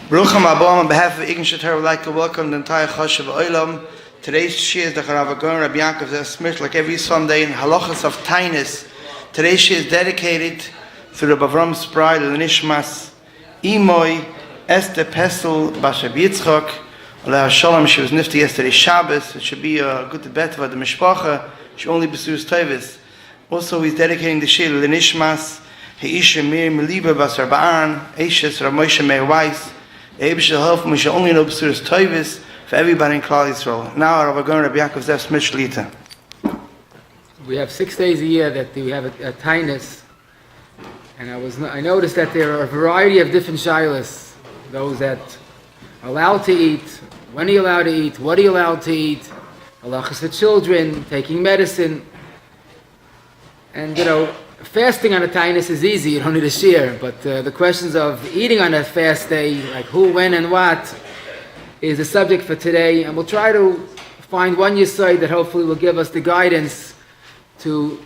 Barucham Abba, on behalf of Ign Shatar, would like to welcome the entire Choshev Olam. Today's Shir is the Rabbi Yakov Zev Smith, like every Sunday in Halachas of Tainus. Today's Shir is dedicated to Rabbi Avram's bride, the Nishmas Imoy Esther Pesel Basher Yitzchak. Allah Shalom, she was nifty yesterday Shabbos. It should be a good bet for the Mishpacha. She only besues Tevis. Also, he's dedicating the Shir to the Nishmas Heisha Mir Meliba Basar Ba'an Eishes Rav Moshe Meir Weiss. We shall help him. We shall only know B'suras Toivis for everybody in Klal Yisrael. Now, Rabbi Yakov Zev Smith Shlita. We have 6 days a year that we have a Tainus, and I noticed that there are a variety of different shilas. Those that are allowed to eat, when are you allowed to eat, what are you allowed to eat, halachas for children, taking medicine, and fasting on a tainus is easy, you don't need a shear, but the questions of eating on a fast day, like who, when, and what, is the subject for today, and we'll try to find one yesod that hopefully will give us the guidance to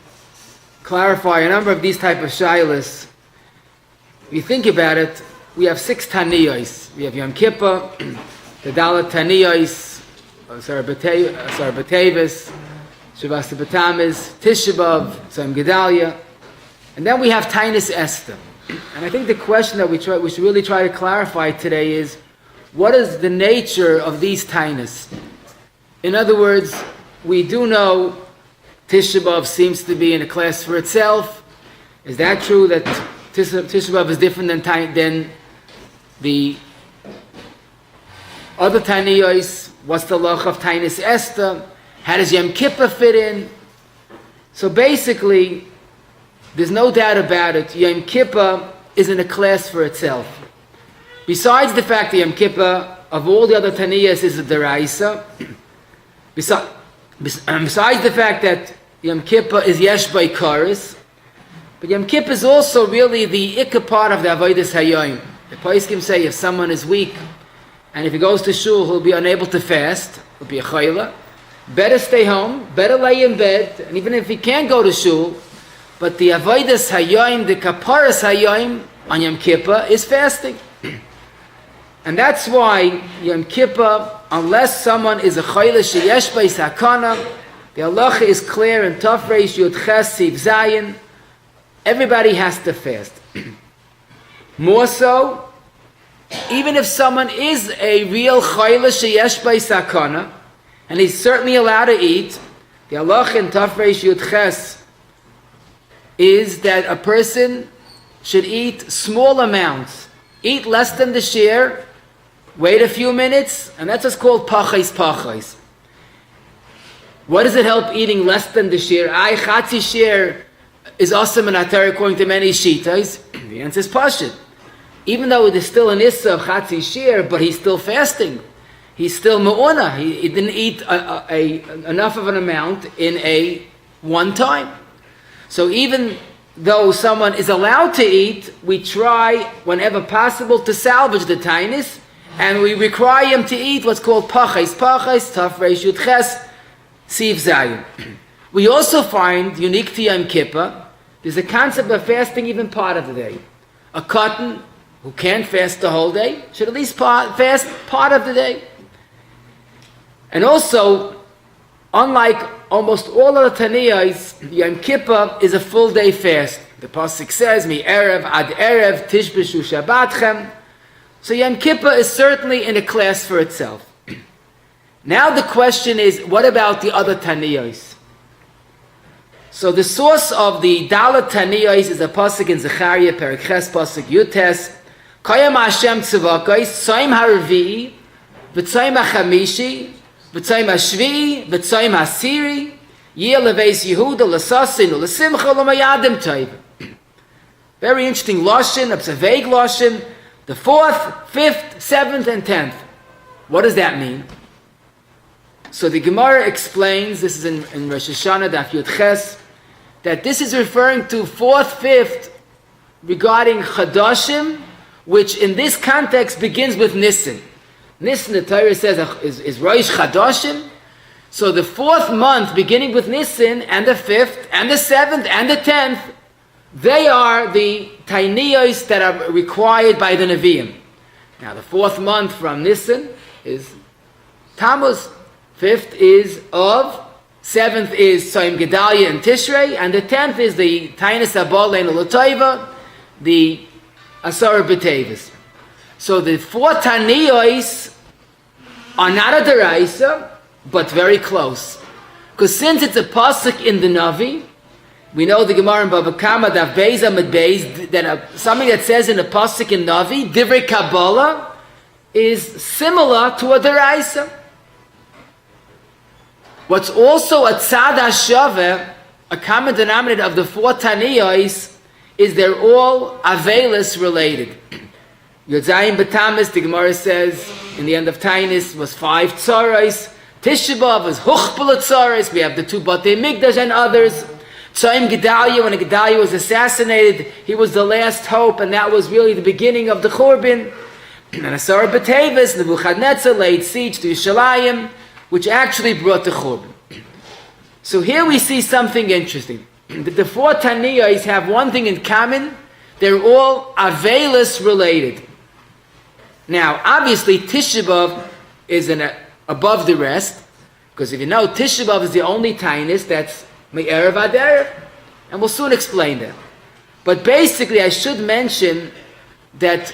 clarify a number of these type of shilas. If you think about it, we have 6 taniyos. We have Yom Kippur, the Dalet taniyos, Sar B'Tevis, Shavas B'Tammuz, Tisha B'Av, Tzom Gedalia. And then we have Tainus Esther. And I think the question that we should really try to clarify today is, what is the nature of these Tainus? In other words, we do know Tisha B'Av seems to be in a class for itself. Is that true that Tisha B'Av is different than the other Taniyos? What's the lach of Tainus Esther? How does Yom Kippur fit in? So basically, there's no doubt about it, Yom Kippur is in a class for itself. Besides the fact that Yom Kippur, of all the other Taniyas, is a Deraisa, besides the fact that Yom Kippur is Yesh Baikaris, but Yom Kippur is also really the Ikka part of the Avodas Hayoim. The Poskim say if someone is weak, and if he goes to shul, he'll be unable to fast, he'll be a chayla, better stay home, better lay in bed, and even if he can't go to shul, but the Avodas Hayoim, the Kaparas Hayoim on Yom Kippur is fasting. And that's why Yom Kippur, unless someone is a chayla sheyesh beis hakana, the halacha is clear in Tov Reish Yud Ches Siv Zayin, everybody has to fast. More so, even if someone is a real chayla sheyesh beis hakana, and he's certainly allowed to eat, the halacha in Tov Reish Yud Ches is that a person should eat small amounts. Eat less than the share, wait a few minutes, and that's what's called pachais. What does it help eating less than the share? Chatzi share is awesome in Atar according to many shitas. The answer is pashut. Even though there's still an issa of chatzi share, but he's still fasting. He's still me'una. He didn't eat enough of an amount in a one time. So even though someone is allowed to eat, we try, whenever possible, to salvage the tainus, and we require him to eat what's called pachais, Tov Reish Yud Ches, Siv Zayin. We also find, unique to Yom Kippur, there's a concept of fasting even part of the day. A cotton who can't fast the whole day should at least fast part of the day. And also, unlike almost all of the Taniyas, Yom Kippur is a full day fast. The Pasuk says, Mi Erev Ad Erev Tishbeshu Shabbatchem. So Yom Kippur is certainly in a class for itself. Now the question is, what about the other Taniyos? So the source of the Dalet Taniyos is a Pasuk in Zechariah, Perek Ches, Pasuk Yutes, Kayam Hashem Tzavakos, Tzoim HaRevi'i, V'Tzoim HaChamishi, V'Tzoim HaShvi'i, V'Tzoim HaSiri, Yeh Leveis Yehuda, L'Sasin, L'Simcha, L'Mayadim Tov. Very interesting Lashon, it's a vague Lashon, the 4th, 5th, 7th, and 10th. What does that mean? So the Gemara explains, this is in Rosh Hashanah, Daf Yud Ches, that this is referring to 4th, 5th, regarding Chadashim, which in this context begins with Nisan. Nisan, the Torah says, is Rosh Chadashim. So the 4th month, beginning with Nisan, and the 5th, and the 7th, and the 10th, they are the tainiyos that are required by the Nevi'im. Now the 4th month from Nisan is Tammuz, 5th is Av, 7th is Tzom Gedalia and Tishrei, and the 10th is the Tainus Abba Leinu L'Toiva, the Asar B'Tevis. So the 4 Taniyos are not a Deraisa, but very close. Because since it's a pasuk in the Navi, we know the Gemara in Bava Kama, Daf Beis Amud Beis, that something that says in a pasuk in Navi, Divrei Kabbalah, is similar to a Deraisa. What's also a Tzad HaShaveh, a common denominator of the 4 Taniyos, is they're all Avelis related. Yod Zayin B'Tammuz, the Gemara says, in the end of Tainis, was 5 Tzarais. Tisha B'Av was Huchbel Tzarais. We have the 2 Batei Migdash and others. Tzom Gedalia, when Gedalia was assassinated, he was the last hope, and that was really the beginning of the Churban. And Asar B'Tevis, Nebuchadnezzar laid siege to Yerushalayim, which actually brought the Churban. So here we see something interesting. The 4 Taniyos have one thing in common. They're all Avelis related. Now, obviously, Tisha B'Av is above the rest, because if you know, Tisha B'Av is the only Tainus that's Me'erev Ad Erev, and we'll soon explain that. But basically, I should mention that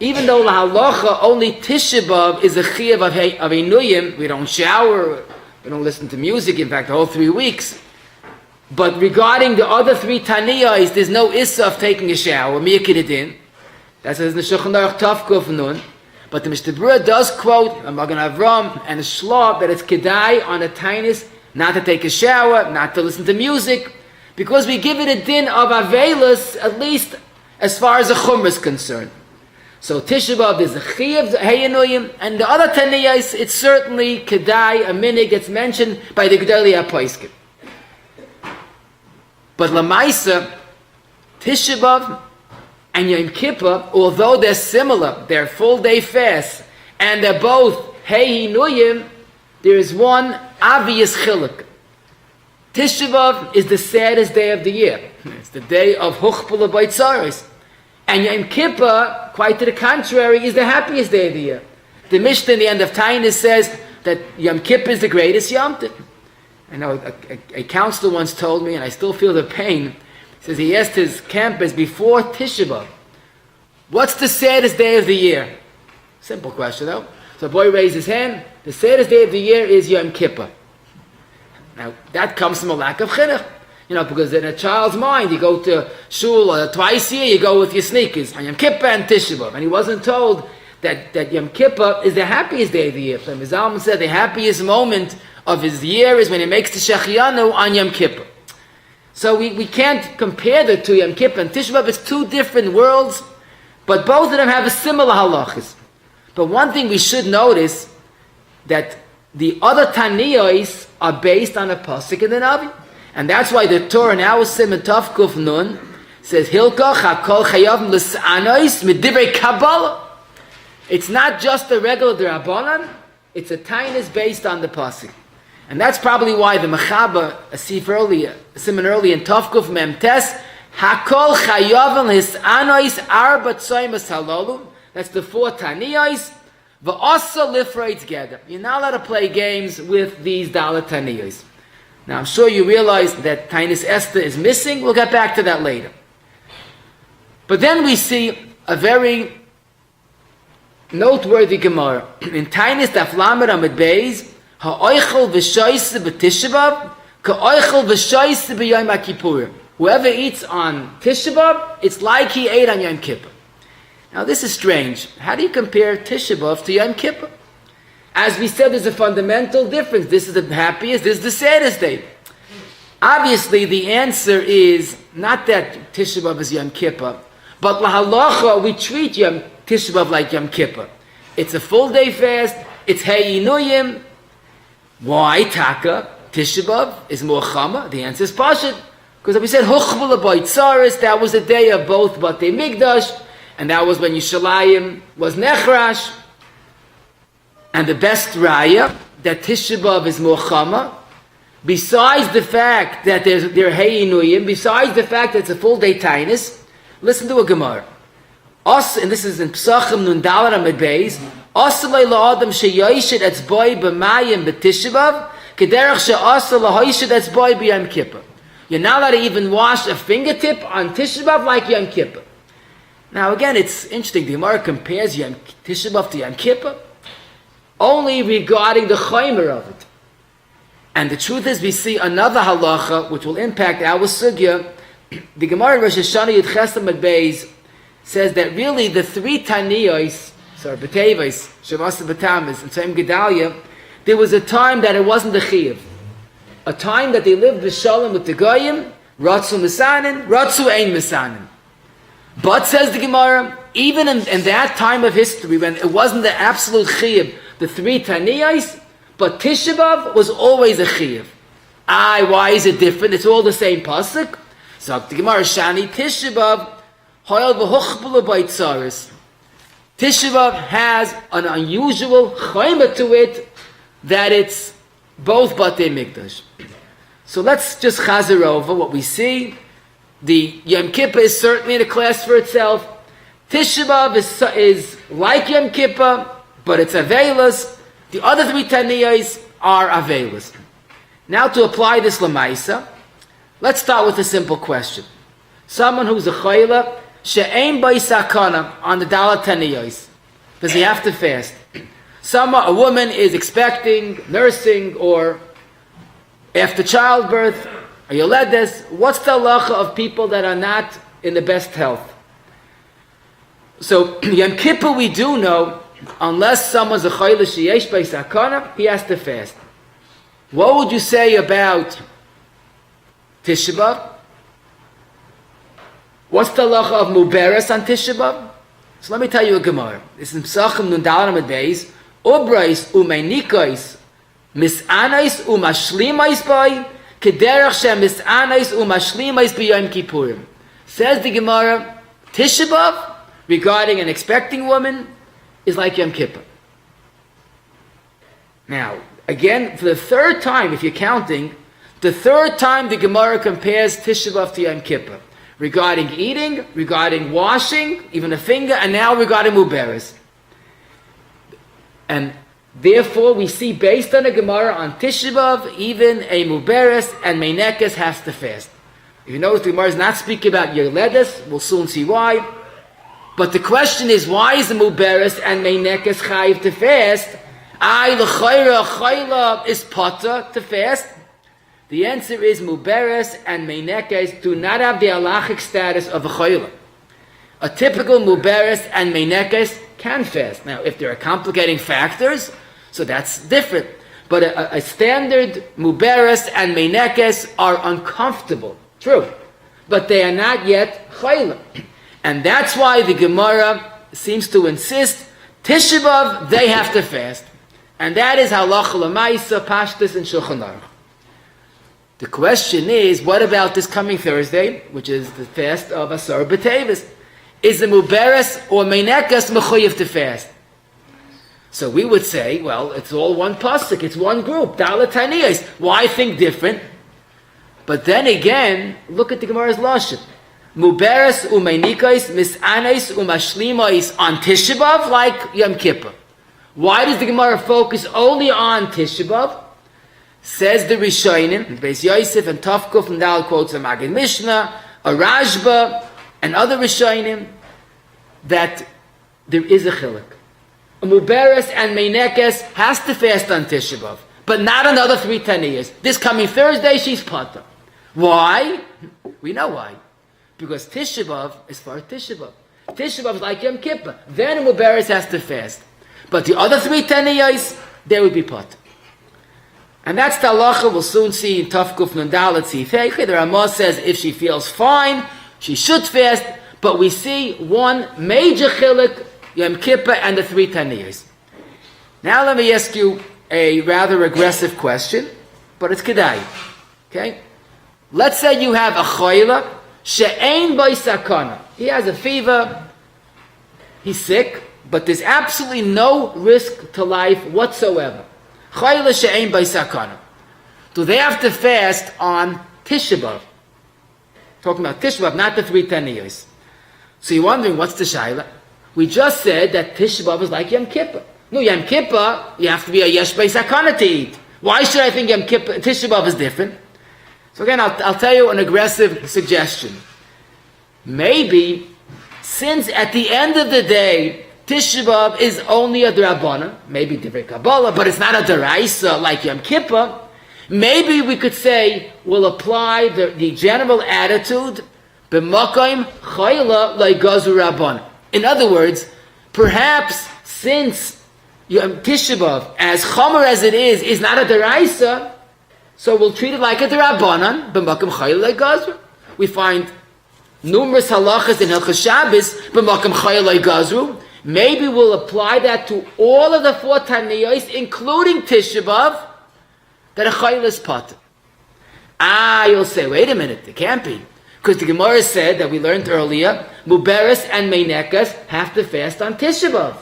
even though La Halacha, only Tisha B'Av is a Chiyuv of Einuyim, we don't shower, we don't listen to music, in fact, the whole 3 weeks. But regarding the other 3 Taniyos, there's no Issa of taking a shower, Miyakididin. That says in the Shulchan Aruch Tav Kuf Nun. But the Mishnah Berurah does quote Magen Avram and a Shlab that it's Kedai on a Tainus not to take a shower, not to listen to music, because we give it a din of Avelis, at least as far as the Chumrah is concerned. So Tisha B'Av is a Chiyuv, Heyanoyim, and the other Taniyos, it's certainly Kedai, a minig that's mentioned by the Gedolei HaPoskim. But Lamaisa, Tisha B'Av and Yom Kippur, although they're similar, they're full day fasts, and they're both Hey Hinuyim, there is one obvious chiluk. Tisha B'Av is the saddest day of the year. It's the day of Huchbel B'Tzaros. And Yom Kippur, quite to the contrary, is the happiest day of the year. The Mishnah in the end of Tainus says that Yom Kippur is the greatest Yom Tov. I know a counselor once told me, and I still feel the pain. He says he asked his campus before Tisha B'Av, what's the saddest day of the year? Simple question though. So the boy raised his hand. The saddest day of the year is Yom Kippur. Now that comes from a lack of chinuch. Because in a child's mind, you go to shul twice a year, you go with your sneakers on Yom Kippur and Tisha B'Av. And he wasn't told that Yom Kippur is the happiest day of the year. So Mizalman said the happiest moment of his year is when he makes the Shechianu on Yom Kippur. So we can't compare the two, Yom Kippur and Tisha B'Av. It's 2 different worlds, but both of them have a similar halachas. But one thing we should notice, that the other Taniyos are based on a pasuk in the Navi. And that's why the Torah now is Siman Tov Kuf Nun says Hilkach HaKol Chayav L'S'anois Midivrei Kabbalah. It's not just a regular D'Rabbanan, it's a Tainus based on the pasuk. And that's probably why the Mechaba, a Siman early in Tov Kuf Mem Tes, Hakol Chayav L'S'anois Arba Tzoymas Halalu. That's the 4 Taniyos. V'asa Lifrei together. You're not allowed to play games with these Dalet Taniyos. Now, I'm sure you realize that Tainus Esther is missing. We'll get back to that later. But then we see a very noteworthy Gemara. In Tainus Daf Lamed Amud Beis, Ha'oichel v'shoyse b'Tisha B'Av, ka'oichel v'shoyse b'Yom HaKippur. Whoever eats on Tisha B'Av, it's like he ate on Yom Kippur. Now, this is strange. How do you compare Tisha B'Av to Yom Kippur? As we said, there's a fundamental difference. This is the happiest, this is the saddest day. Obviously, the answer is not that Tisha B'Av is Yom Kippur, but La Halacha, we treat Tisha B'Av like Yom Kippur. It's a full day fast, it's Hey Inuyim. Why Taka? Tisha B'Av is more Chama? The answer is Pashut. Because we said, Huchbel B'Tzaros, that was the day of both Batei Migdash, and that was when Yerushalayim was Nechrash. And the best raya that Tisha B'Av is more Chama, besides the fact that they're Hey Inuyim, besides the fact that it's a full day Tainus, listen to a Gemara. and this is in Psachim Nun Dalar Amid Beis, Asalei la'adam sheyoshid etzboi b'mayim b'tishabav, kederach she'asal la'hoshid etzboi b'yom kippur. You're not allowed to even wash a fingertip on Tishabav like Yom Kippur. Now again, it's interesting. The Gemara compares Tishabav to Yom Kippur only regarding the chaymer of it. And the truth is, we see another halacha which will impact our sugya. The Gemara in Rosh Hashanah Yud Ches Amud Beis says that really the three Taniyos, B'Teves, Shavasa B'Tamis, and Tzayim Gedalia, there was a time that it wasn't the Chiyuv. A time that they lived b'shalom with the Goyim, Ratzu Misanin, Ratzu Ein Misanin. But, says the Gemara, even in that time of history when it wasn't the absolute Chiyuv, the three Taniyos, but Tisha B'Av was always a Chiyuv. Why is it different? It's all the same pasuk. So the Gemara Shani Tisha B'Av Hoyal v'Huchbulu B'Itzaris. Tisha B'Av has an unusual chayma to it that it's both Batei Mikdash. So let's just chazer over what we see. The Yom Kippur is certainly in a class for itself. Tisha B'Av is like Yom Kippur, but it's Aveilus. The other three Taniyos are Aveilus. Now to apply this Lamaisa, let's start with a simple question. Someone who's a Chayla, She'ein B'I Sakana on the Dalat Taniyos. Does he have to fast? A woman is expecting, nursing, or after childbirth, or yoledes. What's the halacha of people that are not in the best health? So Yom Kippur we do know, unless someone's a chayla sheyesh b'I sakana, he has to fast. What would you say about Tisha B'Av? What's the halacha of muberes on Tisha B'Av? So let me tell you a Gemara. This is in Psachim Nun Dalar Amud Beis. Ubrais u'meinikais misanais u'mashlimais b'ay kederach she'misanais u'mashlimais b'yom kippurim. Says the Gemara, Tisha B'Av regarding an expecting woman is like Yom Kippur. Now, again, for the third time, if you're counting, the third time the Gemara compares Tisha B'Av to Yom Kippur. Regarding eating, regarding washing, even a finger, and now regarding muberes. And therefore, we see based on the Gemara on Tisha B'Av, even a muberes and meinekes has to fast. If you notice, the Gemara is not speaking about yoledes. We'll soon see why. But the question is, why is the muberes and meinekes chayiv to fast? L'chayra chayla is pata to fast. The answer is muberes and meinekes do not have the halachic status of a chayla. A typical muberes and meinekes can fast. Now, if there are complicating factors, so that's different. But a standard muberes and meinekes are uncomfortable. True. But they are not yet chayla. And that's why the Gemara seems to insist, Tisha B'Av, they have to fast. And that is halacha l'maisa, pashtus, and Shulchan Aruch. The question is, what about this coming Thursday, which is the fast of Asar B'Teves? Is the muberes or meinekas mechuyev to fast? So we would say, well, it's all one pasuk, it's one group, Dalat Taniyos. Why think different? But then again, look at the Gemara's lashon. Muberes umeinikais misanais umashlimais on Tisha B'Av like Yom Kippur. Why does the Gemara focus only on Tisha B'Av? Says the Rishonim, Beis Yosef and Tafkuf and Dal quotes a Maggid Mishnah, a Rashba, and other Rishonim, that there is a chiluk. A muberes and meinekes has to fast on Tisha B'Av, but not on the other three Taniyos. This coming Thursday, she's pata. Why? We know why. Because Tisha B'Av is for Tisha B'Av. Tisha B'Av is like Yom Kippur. Then a muberes has to fast. But the other three Taniyos, they would be pata. And that's the halacha we'll soon see in Tafkuf Nundalat Tzifei. The Ramah says if she feels fine, she should fast. But we see one major chiluk, Yom Kippur and the three Taniyos. Now let me ask you a rather aggressive question, but it's kedai. Okay? Let's say you have a chayla, she'ein b'I sakana. He has a fever, he's sick, but there's absolutely no risk to life whatsoever. Chayla she'ein b'I sakana. Do they have to fast on Tisha B'Av? Talking about Tisha B'Av, not the three Taniyos. So you're wondering, what's the shayla? We just said that Tisha B'Av is like Yom Kippur. No, Yom Kippur, you have to be a Yesh Bei Sakana to eat. Why should I think Yom Kippur, Tisha B'Av is different? So again, I'll tell you an aggressive suggestion. Maybe, since at the end of the day, Tisha B'Av is only a D'Rabbanan, maybe Divrei Kabbalah, but it's not a D'Oraisa like Yom Kippur, maybe we could say, we'll apply the general attitude, B'Makayim Chayla Le'Gazu Rabbanan. In other words, perhaps since Tisha B'Av, as Chomer as it is not a D'Oraisa, so we'll treat it like a D'Rabbanan, B'Makayim Chayla Le'Gazu. We find numerous halachas in Hilchos Shabbos, B'Makayim Chayla Le'Gazu. Maybe we'll apply that to all of the 4 Taniyos, including Tisha B'Av, that a chayil is potter. You'll say, wait a minute, it can't be. Because the Gemara said that we learned earlier, Muberes and Meinekas have to fast on Tisha B'Av.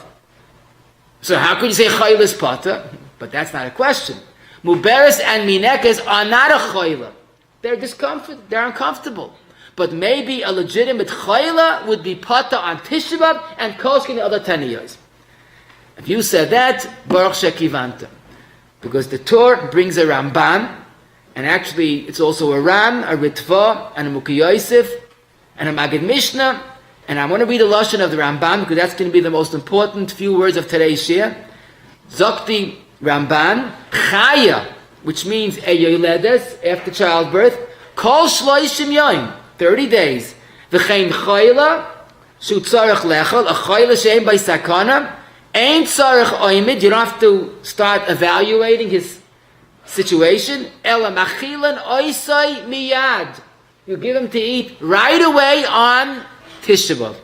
So how could you say chayil is potter? But that's not a question. Muberes and Meinekas are not a chayil. They're uncomfortable. But maybe a legitimate chayla would be potter on Tisha B'Av and koskin the other Taniyos. If you said that, Baruch Shekivanta. Because the Torah brings a Ramban, and actually it's also a Ram, a Ritva, and a Mukhi Yosef, and a Magid Mishnah, and I want to read the Lashon of the Ramban, because that's going to be the most important few words of today's shir. Zokti Ramban, Chaya, which means a Yoledes, after childbirth, Kol Shloishim Yoim, 30 days. V'chein Chayla, Shu Tzarech Lechel, a Chayla Shein by Sakana, Ain't Tzarech Oimid, you don't have to start evaluating his situation. Ela Machilan Oisai Miyad. You give him to eat right away on Tisha B'Av.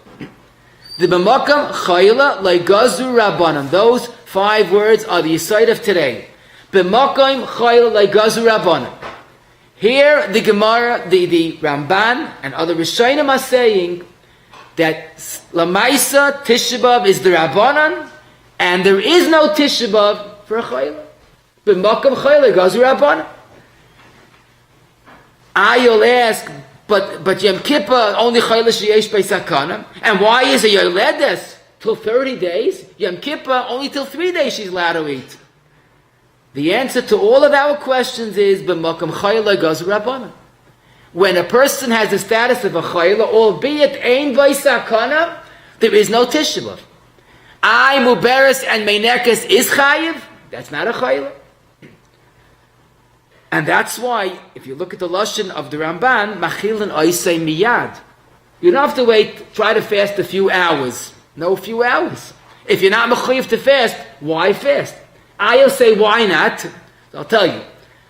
The B'makam Chayla Le'Gazu Rabbanan. Those 5 words are the aside of today. B'makam Chayla Le'Gazu Rabbanan. Here the Gemara, the Ramban and other Rishonim are saying that Lamaisa Tisha B'Av is the Rabbanan, and there is no Tisha B'Av for a Chayla. B'makam Chayla Gazu Rabbanan. You'll ask, but Yom Kippur only Chayla Sheyesh Bei Sakana, and why is a Yoledes till 30 days? Yom Kippur only till 3 days she's allowed to eat. The answer to all of our questions is B'makam Chayla Gazu Rabbanan. When a person has the status of a chayla, albeit ein v'isakana, there is no Tisha B'Av. Muberes and Meinekas is chayiv. That's not a chayla. And that's why, if you look at the lashon of the Ramban, machil and oisei miyad. You don't have to wait, try to fast a few hours. No few hours. If you're not mechayiv to fast, why fast? I'll say, why not? So I'll tell you.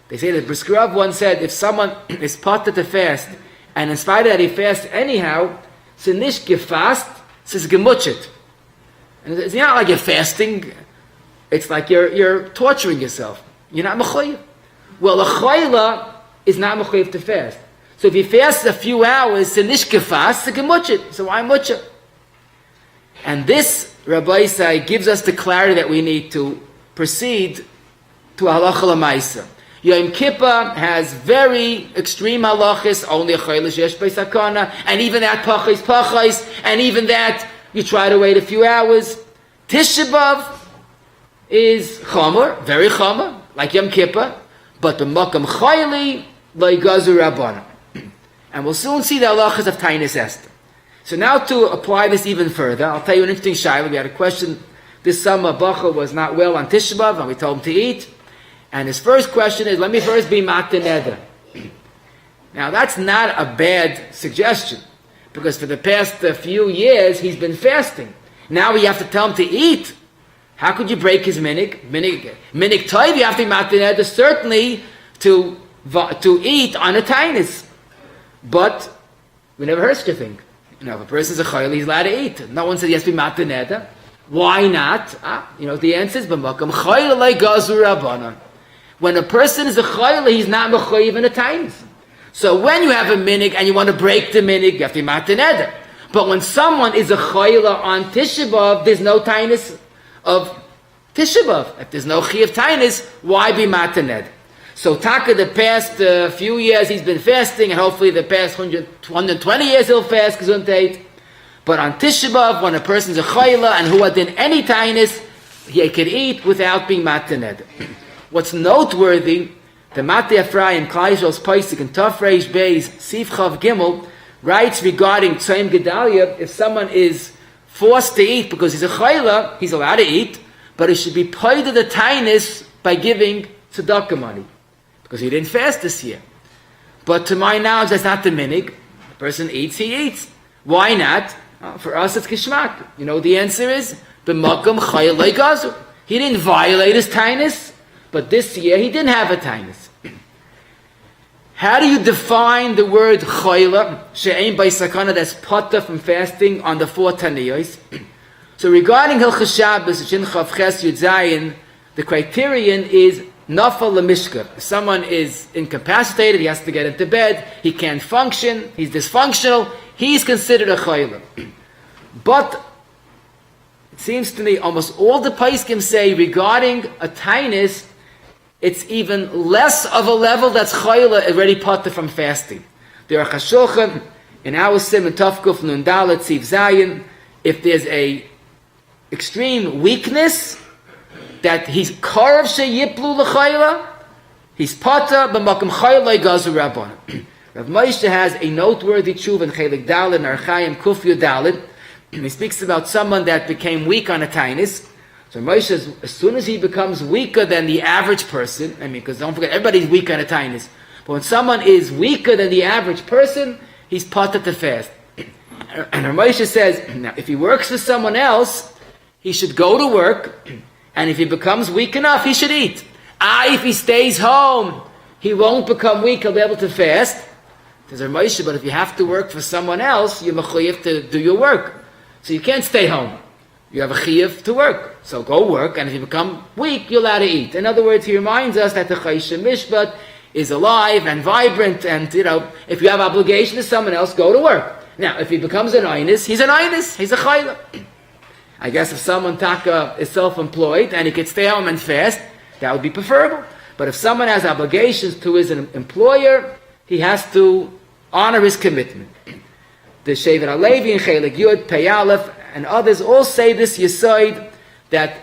They say that Brisker Rav once said, if someone is potter to fast, and in spite of that he fasts anyhow, so nish gefast, says gemuchet. And it's not like you're fasting, it's like you're torturing yourself. You're not mechayiv. Well, a chayla is not mechayiv to fast. So if he fasts a few hours, so nish gefast, so gemuchet. So why muchet? And this, Rabbi Isai, gives us the clarity that we need to proceed to halacha l'maisa. Yom Kippur has very extreme halachas, only a chayla sheyesh bei sakana, and even that pachais, and even that you try to wait a few hours. Tisha B'Av is chomer, very chomer, like Yom Kippur, but the makam chayli le'gazu rabbanan. And we'll soon see the halachas of Tainis Esther. So now to apply this even further, I'll tell you an interesting shayla. We had a question this summer. Bacha was not well on Tisha B'Av, and we told him to eat. And his first question is, let me first be Matan Neder. Now that's not a bad suggestion, because for the past few years he's been fasting. Now we have to tell him to eat. How could you break his minig? Minig toiv, you have to be Matan Neder, certainly to eat on a tainis. But we never heard such a thing. If a person's a chayil, he's allowed to eat. No one said he has to be Matan Neder. Why not? The answer is, B'makam chayil le'gazu rabbanan. When a person is a chayla, he's not mechayiv in a times. So when you have a minig and you want to break the minig, you have to be Matan Neder. But when someone is a chayla on Tisha B'Av, there's no tainis of Tisha B'Av. If there's no chi of tainis, why be Matan Neder? So Taka, the past few years he's been fasting, and hopefully the past 120 years he'll fast, gesundheit. But on Tisha B'Av, when a person's a chayla and who had in any tainis, he could eat without being mataned. What's noteworthy, the Matei Ephraim, Klai Yisrael's Paisik, and Tov Reish Beis, Sif Chav Gimel, writes regarding Tzayim Gedalia, if someone is forced to eat because he's a chayla, he's allowed to eat, but he should be paid to the tainis by giving tzedakah money, because he didn't fast this year. But to my knowledge, that's not the minig. The person eats, he eats. Why not? For us, it's kishmak. You know, the answer is, b'makam chayil le'gazu. He didn't violate his tainis, but this year he didn't have a tainis. How do you define the word chayla, she'ein by sakana, that's potter from fasting on the 4 taniyos? So regarding Hilchos Shabbos, Shin Chav Ches Yud Zayin, the criterion is nafal lemishka. If someone is incapacitated, he has to get into bed, he can't function, he's dysfunctional, he's considered a chayla. But it seems to me almost all the Paiskim say regarding a tainis, it's even less of a level that's chayla already potter from fasting. There are chashochem in our sim and tafkuf nun dalet tziv zayin. If there's a extreme weakness that he's karv sheyiplu l'chayla, he's potter b'makom chayla gazu rabban. Rav Moshe has a noteworthy tshuva in Chelik Dalet and Archaim Kuf Yud Dalet. He speaks about someone that became weak on a tainis. So Moshe says, as soon as he becomes weaker than the average person, because don't forget, everybody's weak on a tainis. But when someone is weaker than the average person, he's potter to fast. And Moshe says, now if he works for someone else, he should go to work, and if he becomes weak enough, he should eat. If he stays home, he won't become weak, he'll be able to fast. Says Moshe, but if you have to work for someone else, you're mechuyev to do your work. So you can't stay home. You have a chiyuv to work. So go work, and if you become weak, you're allowed to eat. In other words, he reminds us that the Chaysha Mishpat is alive and vibrant, and if you have obligation to someone else, go to work. Now, if he becomes an Einis, he's an Einis, he's a Chayla. I guess if someone taka is self-employed and he could stay home and fast, that would be preferable. But if someone has obligations to his employer, he has to honor his commitment. The Shevet HaLevi and Chelik Yud, Pei Aleph, and others all say this Yesod, that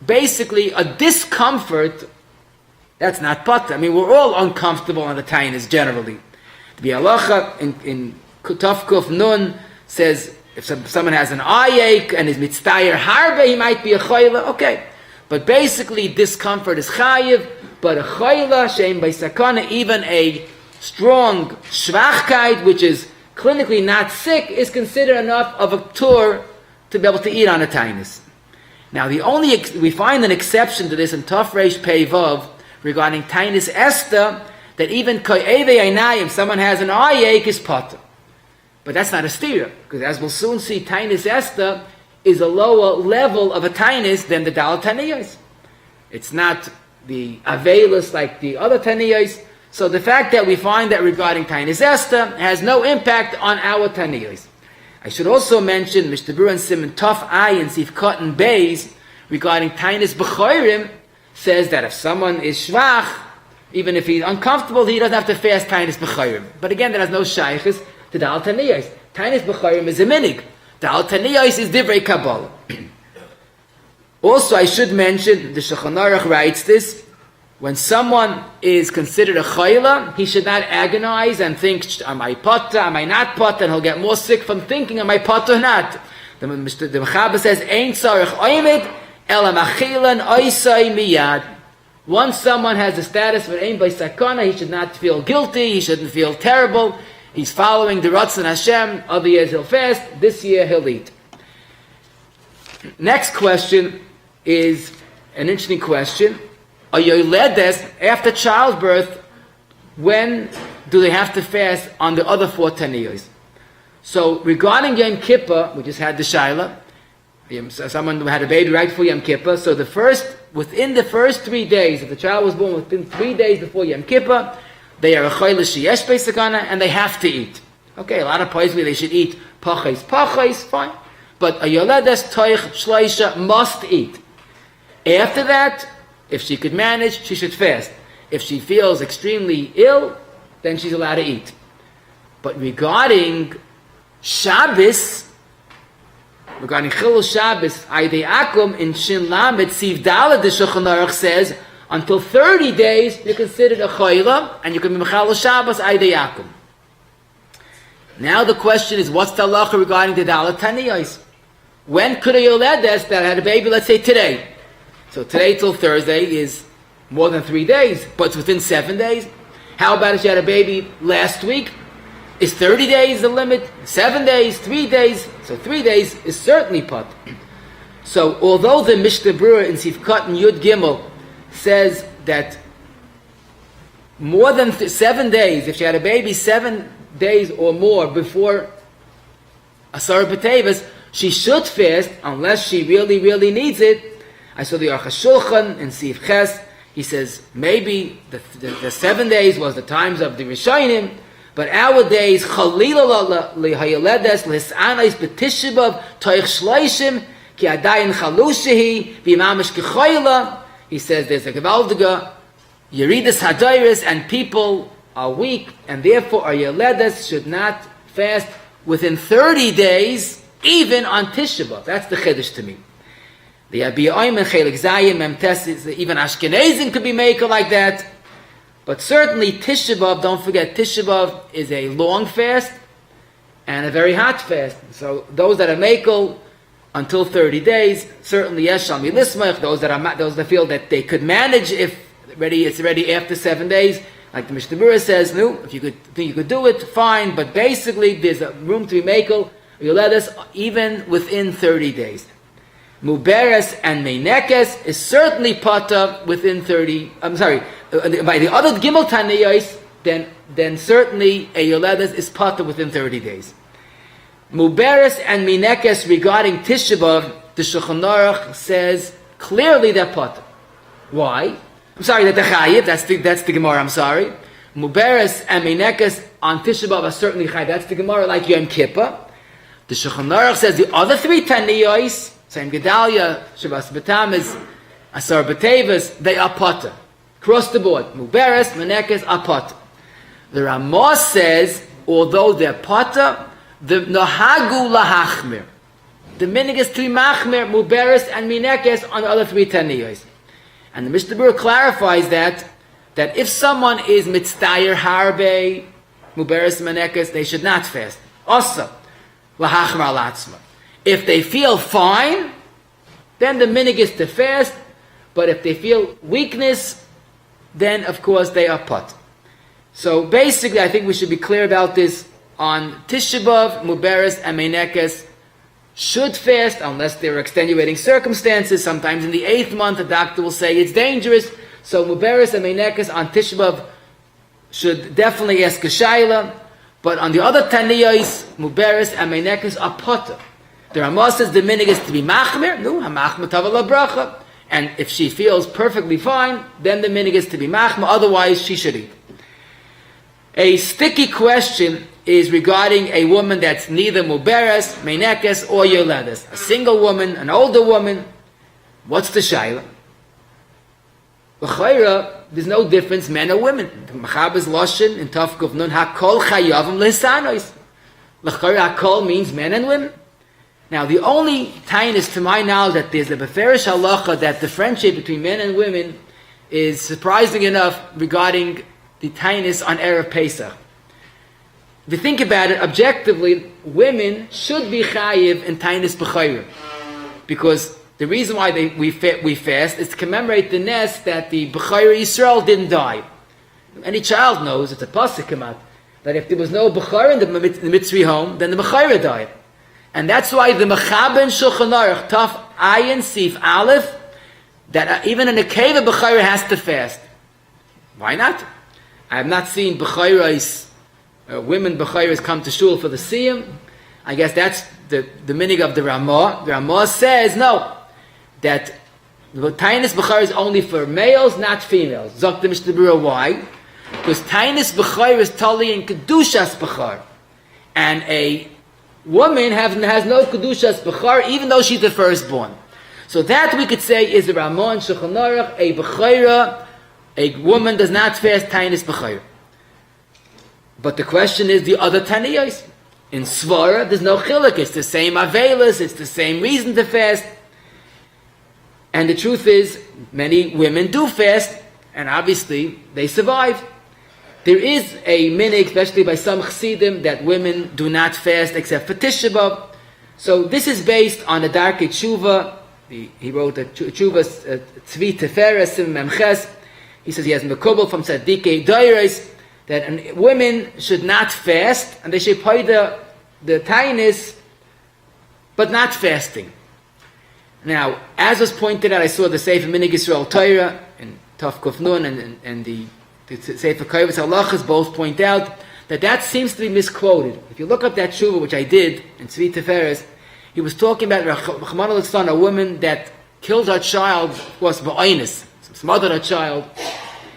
basically a discomfort, that's not potter. I mean, we're all uncomfortable on the tainis generally. The halacha in Kutaf Nun says, if someone has an eye ache and is mitztayer harbe, he might be a chayla. Okay. But basically, discomfort is chayiv, but a chayla, she'em by sakana, even a strong shvachkeit, which is clinically not sick, is considered enough of a tour to be able to eat on a tainis. Now, we find an exception to this in Tov Reish Pei Vav regarding tainis Esther, that even ko'eve einayim, someone has an eye ache, is potter. But that's not a stira, because as we'll soon see, tainis Esther is a lower level of a tainis than the Dal Taniyos. It's not the Avelis like the other Taniyos. So the fact that we find that regarding tainis Esther has no impact on our Taniyos. I should also mention Mishtabur and Simon Tov Ayin Sif Cotton Bays regarding tainis B'chorim says that if someone is shvach, even if he's uncomfortable, he doesn't have to fast tainis B'chorim. But again, that has no shaykhis to the Al Taniyos. Tainis B'chorim is a minig. The Al Taniyos is Divrei Kabbalah. Also, I should mention, the Shulchan Aruch writes this, when someone is considered a chayla, he should not agonize and think, am I potter, am I not potter, and he'll get more sick from thinking, am I potter or not? The Mechaber says, Ein tzarech oimid, ela machilan oisai miyad. Once someone has the status of ein by sakana, he should not feel guilty, he shouldn't feel terrible, he's following the Ratzon Hashem, other years he'll fast, this year he'll eat. Next question is an interesting question. A yoledes, after childbirth, when do they have to fast on the other 4 taniyos? So regarding Yom Kippur, we just had the shaila, someone who had a baby right before Yom Kippur, so within the first 3 days, if the child was born within 3 days before Yom Kippur, they are a chayla sheyesh beisakana, and they have to eat. Okay, a lot of places they should eat pachais, fine. But a yoledes toich shleisha must eat. After that, if she could manage, she should fast. If she feels extremely ill, then she's allowed to eat. But regarding Shabbos, Regarding Chilul Shabbos, Aydei Akum in Shin Lamed, Siv Daled, the Shulchan Aruch says, until 30 days, you're considered a Chayla, and you can be Mechal Shabbos, Aydei Akum. Now the question is, what's the halacha regarding the Dalet Taniyos? When could a Yoledes that had a baby, let's say today? So today till Thursday is more than 3 days, but it's within 7 days. How about if she had a baby last week? Is 30 days the limit? 7 days? 3 days? So 3 days is certainly pot. So although the Mishnah Berurah in Sifkat and Yud Gimel says that more than 7 days, if she had a baby 7 days or more before Asar B'Teves, she should fast unless she really, really needs it. I saw the Aruch HaShulchan in Sif Ches. He says maybe the 7 days was the times of the Rishonim, but our days Chalila L'Hayoledes L'Hisanais B'Tishibav Toich Shleishim Ki Adayin Chalushehi V'Imamish K'Choyla. He says there's a Gevaldiga Yeridas Hadairis, and people are weak, and therefore our Yoledes should not fast within 30 days, even on Tisha B'Av. That's the Chiddush to me. The Abiyah and Chelik Zayim Memtes, even Ashkenazim could be maker like that. But certainly Tisha B'Av, don't forget, Tisha B'Av is a long fast and a very hot fast. So those that are maker until 30 days, certainly yes, Shalmi Lismach. Those that feel that they could manage if it's already after 7 days, like the Mishnah Berurah says, no, if you think you could do it, fine. But basically, there's a room to be makel. You let us even within 30 days. Muberes and Meinekes is certainly pata within 30. I'm sorry, by the other Gimel Taniyos, then certainly a Yoledes is pata within 30 days. Muberes and Meinekes regarding Tisha B'Av, the Shulchan Aruch says clearly they're pata. Why? I'm sorry, that the Chayiv, that's the Gemara, I'm sorry. Muberes and Meinekes on Tisha B'Av are certainly Chayiv. That's the Gemara like Yom Kippur. The Shulchan Aruch says the other 3 Taniyos, same Gedalia, Shabbos B'Tamuz, Asar B'Teves, they are potter. Across the board. Muberes, Meinekes are potter. The Ramah says, although they're potter, the Nohagu Lahachmir. The minig is to be Machmir, Muberes, and Meinekes on the other 3 Taniyos. And the Mishnah Berurah clarifies that if someone is Mitzdayer Harbe, Muberes, Meinekes, they should not fast. Also, Lahachmir Alatzma. If they feel fine, then the minig is to fast. But if they feel weakness, then of course they are pot. So basically, I think we should be clear about this. On Tisha B'Av, Muberes and Meinekes should fast unless there are extenuating circumstances. Sometimes in the 8th month, the doctor will say it's dangerous. So Muberes and Meinekes on Tisha B'Av should definitely ask a shayla. But on the other Taniyos, Muberes and Meinekes are potter. The Ramah says the minig is to be machmir. No, hamachmir tavala bracha. And if she feels perfectly fine, then the minig is to be machmir. Otherwise, she should eat. A sticky question is regarding a woman that's neither muberes, meinekes, or yoledes. A single woman, an older woman. What's the shayla? L'chayra, there's no difference, men or women. Machabes loshin in Tafkuf Nun hakol chayavim lehisanois. L'chayra hakol means men and women. Now, the only time is, to my knowledge, that there's a beferish halacha that differentiate between men and women is surprising enough regarding the tainus on Erev Pesach. If you think about it objectively, women should be chayiv in tainus b'chayrim, because the reason why we fast is to commemorate the nest that the b'chayr Yisrael didn't die. Any child knows, it's a pasuk come out, that if there was no b'chayr in the Mitzri home, then the b'chayr died. And that's why the Mechaben Shulchan Aruch, Taf Ayin Sif Aleph, that even in a cave a B'chayra has to fast. Why not? I have not seen B'chayras, women B'chayras come to shul for the Siyam. I guess that's the minig of the Ramah. The Ramah says, no, that the Tainus B'chayra is only for males, not females. Zok the Mishnah Berurah, why? Because Tainus B'chayra is totally in Kedushas B'char. And a woman has no Kedushas B'char, even though she's the firstborn. So that we could say is the Ramah and Shulchan Aruch, a B'chayra, a woman does not fast Tainus B'chayra. But the question is the other Taniyos. in Svara, there's no chiluk. It's the same avelis, it's the same reason to fast. And the truth is, many women do fast, and obviously they survive. There is a minig, especially by some chassidim, that women do not fast except for Tisha B'Av. So this is based on the Darkei Tshuva. He wrote a Tshuva, Tzvi Teferes Memches. He says he has Mekubal from Tzadikei Doires, that women should not fast, and they should pay the tainis, but not fasting. Now, as was pointed out, I saw the Sefer Minig Yisrael Torah and Tov Kuf Nun and the Sefer Kovetz Halachas both point out that seems to be misquoted. If you look up that tshuva, which I did in Tzvi Teferes, he was talking about Rachman al-Istan, a woman that killed her child, was ba'onis, smothered her child,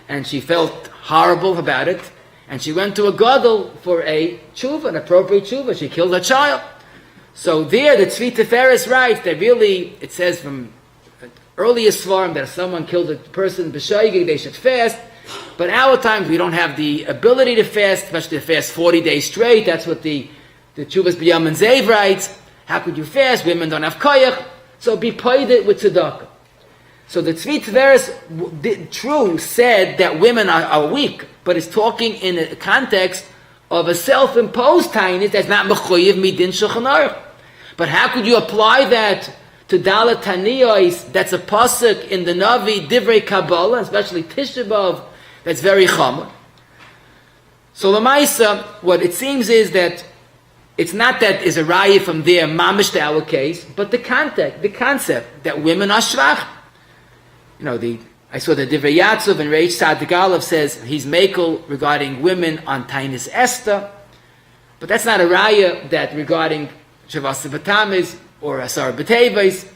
and she felt horrible about it, and she went to a gadol for a tshuva, an appropriate tshuva. She killed her child. So there, the Tzvi Teferes writes that really, it says from earliest form that if someone killed a person b'shaygig, they should fast. But our times we don't have the ability to fast, especially to fast 40 days straight. That's what the Tshuvas B'Yamin Zev writes. How could you fast? Women don't have koyach. So be paid it with tzedakah. So the Tzvi Teferes, true, said that women are weak, but it's talking in a context of a self-imposed tainus that's not mechuyev midin Shulchan Aruch. But how could you apply that to Dalet Taniyos? That's a pasuk in the Navi Divrei Kabbalah, especially Tisha B'Av, that's very chamor. So the Maisa, what it seems is that it's not that is a raya from there, mamish to our case, but the concept that women are shvach. You know, I saw the Divrei Yatzov and Reish Tzadik Aleph says he's mekel regarding women on Tainis Esther, but that's not a raya that regarding Shavas B'Tamiz or Asar B'Teves.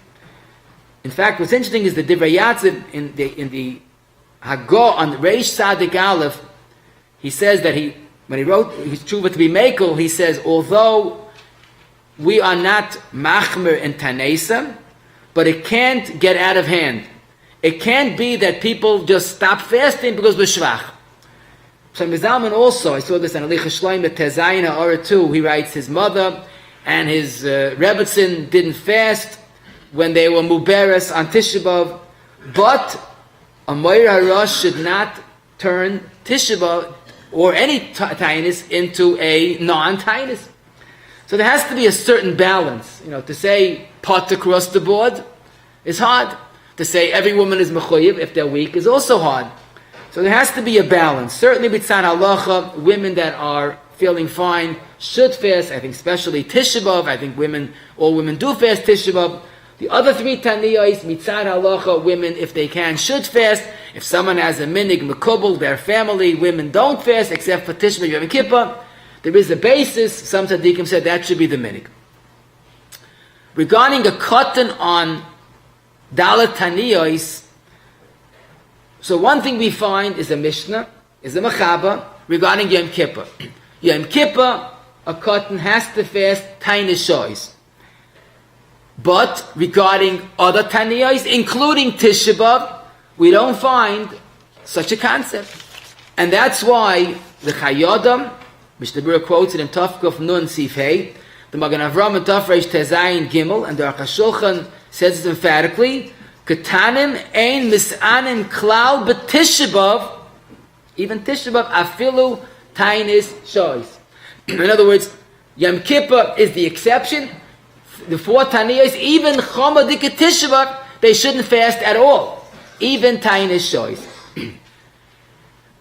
In fact, what's interesting is the Divrei Yatzov in the Hagah on Reish Tzadik Aleph, he says that when he wrote his tshuva to be mekel, he says, although we are not machmer in Tanesa, but it can't get out of hand. It can't be that people just stop fasting because we're shvach. So Mizalman also, I saw this in Alicha Shloim, the Tezayin HaOra 2, he writes his mother and his Rebbetzin didn't fast when they were muberes on Tisha B'Av, but a Moir HaRosh should not turn Tisha B'Av or any tainus into a non-tainus. So there has to be a certain balance. You know, to say pot across the board is hard. To say every woman is mechuyev if they're weak is also hard. So there has to be a balance. Certainly b'tzad halacha, women that are feeling fine should fast. I think especially Tisha B'Av. I think all women do fast Tisha B'Av. The other three taniyos, mitzad halacha, women, if they can, should fast. If someone has a minig mekubal, their family, women don't fast except for Tisha B'Av, Yom Kippur. There is a basis. Some tzaddikim said that should be the minig. Regarding a cotton on Dalet Taniyos, so one thing we find is a Mishnah, is a Mechaba, regarding Yom Kippur. Yom Kippur, a cotton has to fast Tainus Shois. But regarding other Taniyos, including Tisha B'Av, we don't find such a concept. And that's why the Chayodam, Mishnah Berurah quotes it in Tafkuf Nun Sif Hey, the Magen Avram and Tafresh Tezayin Gimel, and the Aruch HaShulchan says it emphatically, Ketanim ein misanim klal b'Tisha B'Av, even Tisha B'Av afilu tainis shois. In other words, Yom Kippur is the exception. The four taniyos, even Chomadik Tisha B'Av, they shouldn't fast at all, even tainis shois.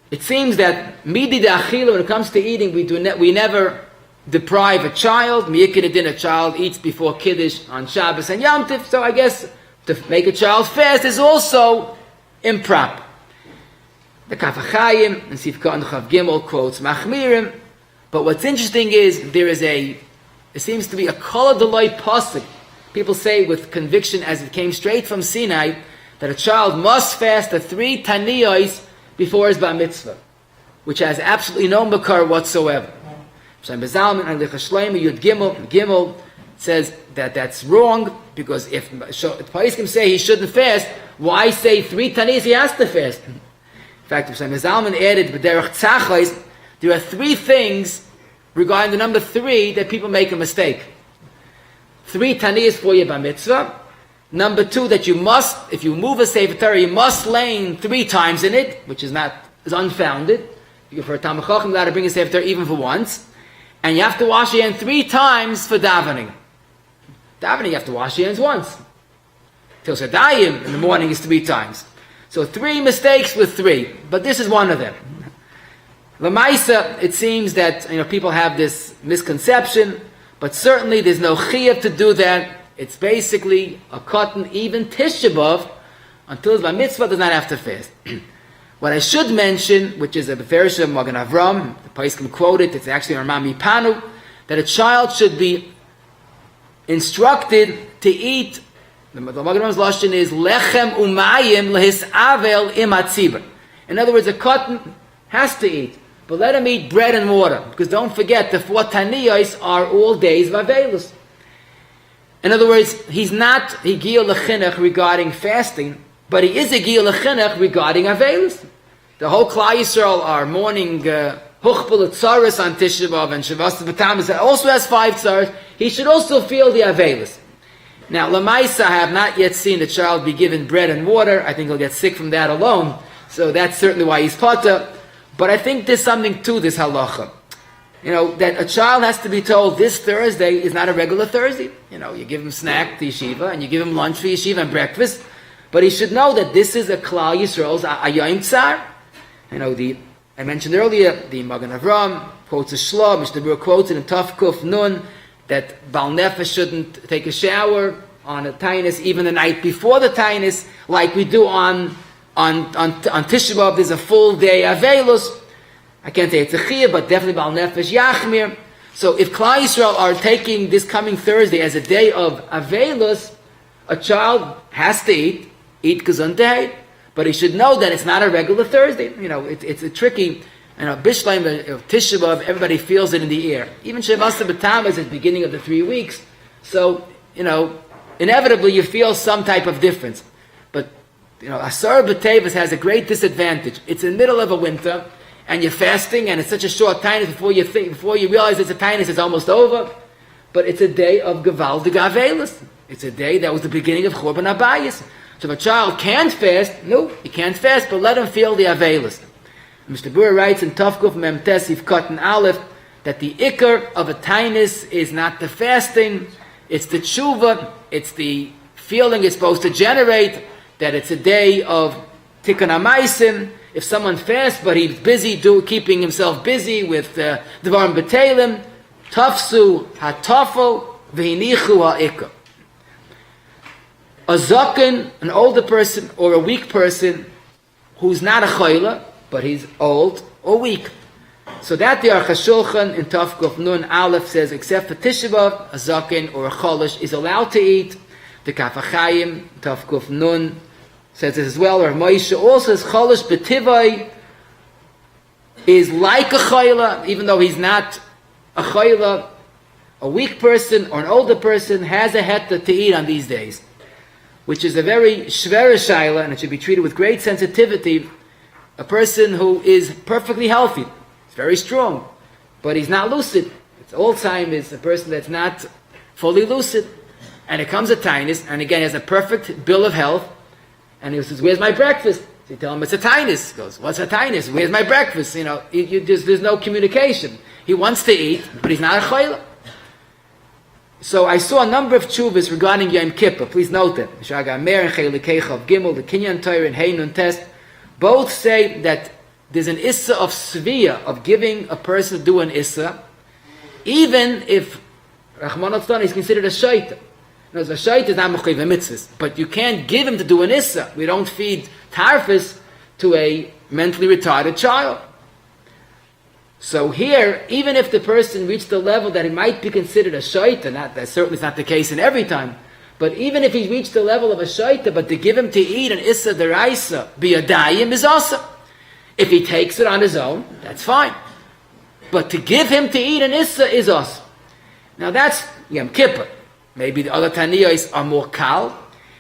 It seems that midi da'achila, when it comes to eating, we never deprive a child. Miyikidin, a child eats before Kiddush on Shabbos and Yom Tov, so I guess to make a child fast is also improper. The Kaf HaChaim and Sifka and Chav Gimel quotes Machmirim, but what's interesting is there seems to be a kol delay pasuk. People say with conviction, as it came straight from Sinai, that a child must fast the 3 taniyos before his bar mitzvah, which has absolutely no makar whatsoever. Shem Bezalman and Licha Shleima Yud Gimel says that that's wrong, because if Paiskim say he shouldn't fast, why say 3 taniyos he has to fast? In fact, Shem Bezalman added B'derech Tzachos, there are 3 things regarding the number 3 that people make a mistake. 3 taniyas for you by mitzvah. Number 2, that you must, if you move a Sefer Torah, you must lane 3 times in it, which is unfounded. For a Talmid Chacham, you're allowed to bring a Sefer Torah even for once. And you have to wash your hands 3 times for davening. Davening, you have to wash your hands once. Till Sadayim, in the morning, is 3 times. So 3 mistakes with 3, but this is one of them. Lamaisa, it seems that people have this misconception, but certainly there's no chiyuv to do that. It's basically a cotton, even Tisha B'Av, until it's by mitzvah, does not have to fast. What I should mention, which is a Beferish of Magen Avram, the Paiskim quote it, it's actually Ramami Panu, that a child should be instructed to eat. The Magen Avram's lashon is lechem umayim lehisavel im hatzibur. In other words, a cotton has to eat, but let him eat bread and water, because don't forget the 4 taniyos are all days of avelus. In other words, he's not higiyah lechinuch regarding fasting, but he is higiyah lechinuch regarding avelus. The whole Klal Yisrael are mourning Huchbel Tzaras on Tisha B'Av and Shavas B'Tammuz that also has 5 tzaras. He should also feel the avelus. Now, Lamaisa, I have not yet seen a child be given bread and water. I think he'll get sick from that alone. So that's certainly why he's potter. But I think there's something to this halacha. That a child has to be told this Thursday is not a regular Thursday. You give him snack to yeshiva, and you give him lunch for yeshiva and breakfast. But he should know that this is a Klal Yisrael's Ayom Tzar. I mentioned earlier, the Magen Avram quotes a Shloh, Mishnah Berurah quotes it in Taf Kuf Nun, that Baal Nefesh shouldn't take a shower on a Tainus, even the night before the Tainus, like we do on Tisha B'Av. There's a full day Avelus. I can't say it's a Chiyah, but definitely Baal Nefesh Yachmir. So if Klal Yisrael are taking this coming Thursday as a day of Avelus, a child has to eat Gesundheit, but he should know that it's not a regular Thursday. It's a tricky, Bishleim of Tisha B'Av, everybody feels it in the air. Even Shavasa B'Tam is at the beginning of the 3 weeks. So, inevitably you feel some type of difference. But, Asar B'Tevis has a great disadvantage. It's in the middle of a winter, and you're fasting, and it's such a short time before you realize it's a tinus, it's almost over. But it's a day of Gevaldig Avelus. It's a day that was the beginning of Churban Abayis. So if a child can't fast, no, he can't fast, but let him feel the Avelus. Mr. Berurah writes in Tafkuf Mem Tesif Cotton Aleph that the ikar of a tinus is not the fasting, it's the tshuva, it's the feeling it's supposed to generate, that it's a day of tikkun hamaisim. If someone fasts, but he's busy keeping himself busy with Dvarim B'Telim, Tafsu HaTafel V'hinichu HaIkar. A zaken, an older person or a weak person who's not a chayla, but he's old or weak. So that the Aruch HaShulchan in Taf Kuf Nun Aleph says, except for Tisha B'Av, a zaken or a cholish is allowed to eat. The Kaf HaChaim, Taf Kuf Nun, says this as well. Or Moshe also says cholish b'tivai is like a chayla, even though he's not a chayla. A weak person or an older person has a heta to eat on these days, which is a very shvera shaila, and it should be treated with great sensitivity. A person who is perfectly healthy, is very strong, but he's not lucid. It's Alzheimer's, a person that's not fully lucid. And it comes a tinus, and again, he has a perfect bill of health, and he says, where's my breakfast? So you tell him it's a tinus. He goes, what's a tinus? Where's my breakfast? There's no communication. He wants to eat, but he's not a chayla. So I saw a number of tshuvas regarding Yom Kippur. Please note that. Shaga Mer and Chelikei Gimel, the Kinyan Torah and Heinun Test, both say that there's an issa of sviyah, of giving a person to do an issa, even if Rahman al is considered a shaita. A shaita is not mechuyev mitzvahs, but you can't give him to do an issa. We don't feed tarfus to a mentally retarded child. So here, even if the person reached the level that he might be considered a shaita, that certainly is not the case in every time, but even if he reached the level of a shaita, but to give him to eat an issa deraisa biyadayim is awesome. If he takes it on his own, that's fine. But to give him to eat an issa is awesome. Now that's Yom Kippur. Maybe the other taniyos are more kal,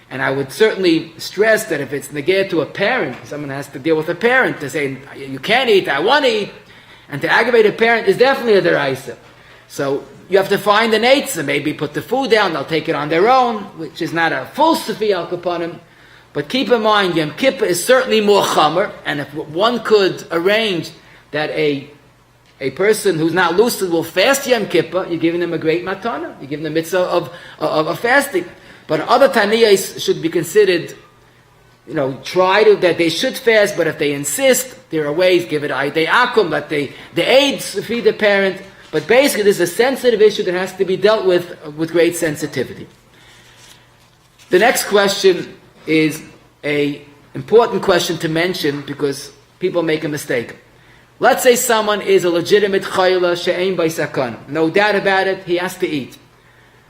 and I would certainly stress that if it's neged to a parent, someone has to deal with a parent to say, you can't eat, I want to eat. And to aggravate a parent is definitely a deraisa. So you have to find an eitzah, maybe put the food down, they'll take it on their own, which is not a full Safi al Kapanim. But keep in mind, Yom Kippur is certainly more chamer, and if one could arrange that a person who's not lucid will fast Yom Kippur, you're giving them a great matana, you're giving them a mitzvah of fasting. But other taniyas should be considered, that they should fast, but if they insist, there are ways, give it aydei akum, let the aides feed the parent. But basically, this is a sensitive issue that has to be dealt with great sensitivity. The next question is an important question to mention because people make a mistake. Let's say someone is a legitimate chayla she'ein by sakon. No doubt about it, he has to eat.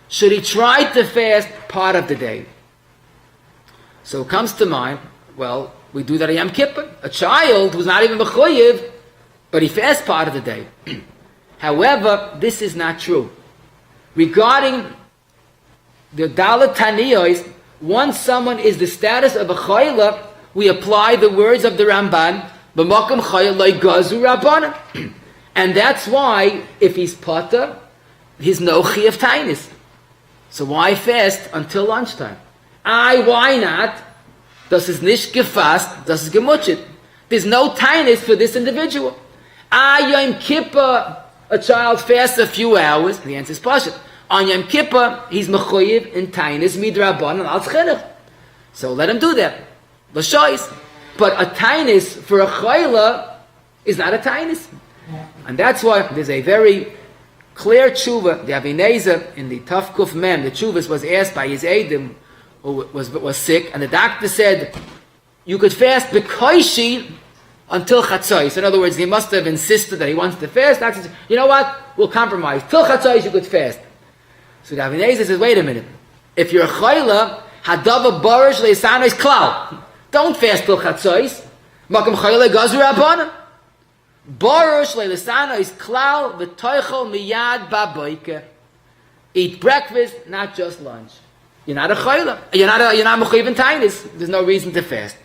Should he try to fast part of the day? So it comes to mind, well, we do that at Yom Kippur. A child who's not even mechuyev, but he fasts part of the day. However, this is not true. Regarding the dalat taniyos, once someone is the status of a chayla, we apply the words of the Ramban, b'makom chayla lo gazu rabbanan. And that's why, if he's pata, he's no chi of tainis. So why fast until lunchtime? Why not? Das ist nicht gefasst, das ist gemutschet. There's no tainis for this individual. Yom Kippur, a child fasts a few hours. The answer is pashut. On Yom Kippur, he's mechuyev in tainis midrabanan al chinuch. So let him do that. L'shois. But a tainis for a chayla is not a tainis. And that's why there's a very clear tshuva. The Avineza in the Tafkuf Mem, the tshuva was asked by his Eidim, who was sick, and the doctor said, you could fast b'koishi until chatzos. In other words, he must have insisted that he wants to fast. Doctor said, you know what? We'll compromise. Till chatzos you could fast. So the Avineza says, wait a minute. If you're a chayla, hadava barish leisano is klal. Don't fast till chatzos. Makam chayla gazu rabbanan. Barish leisano is klal v'toichel miyad baboike. Eat breakfast, not just lunch. You're not a chayla. You're not mechuyev in tainis. There's no reason to fast.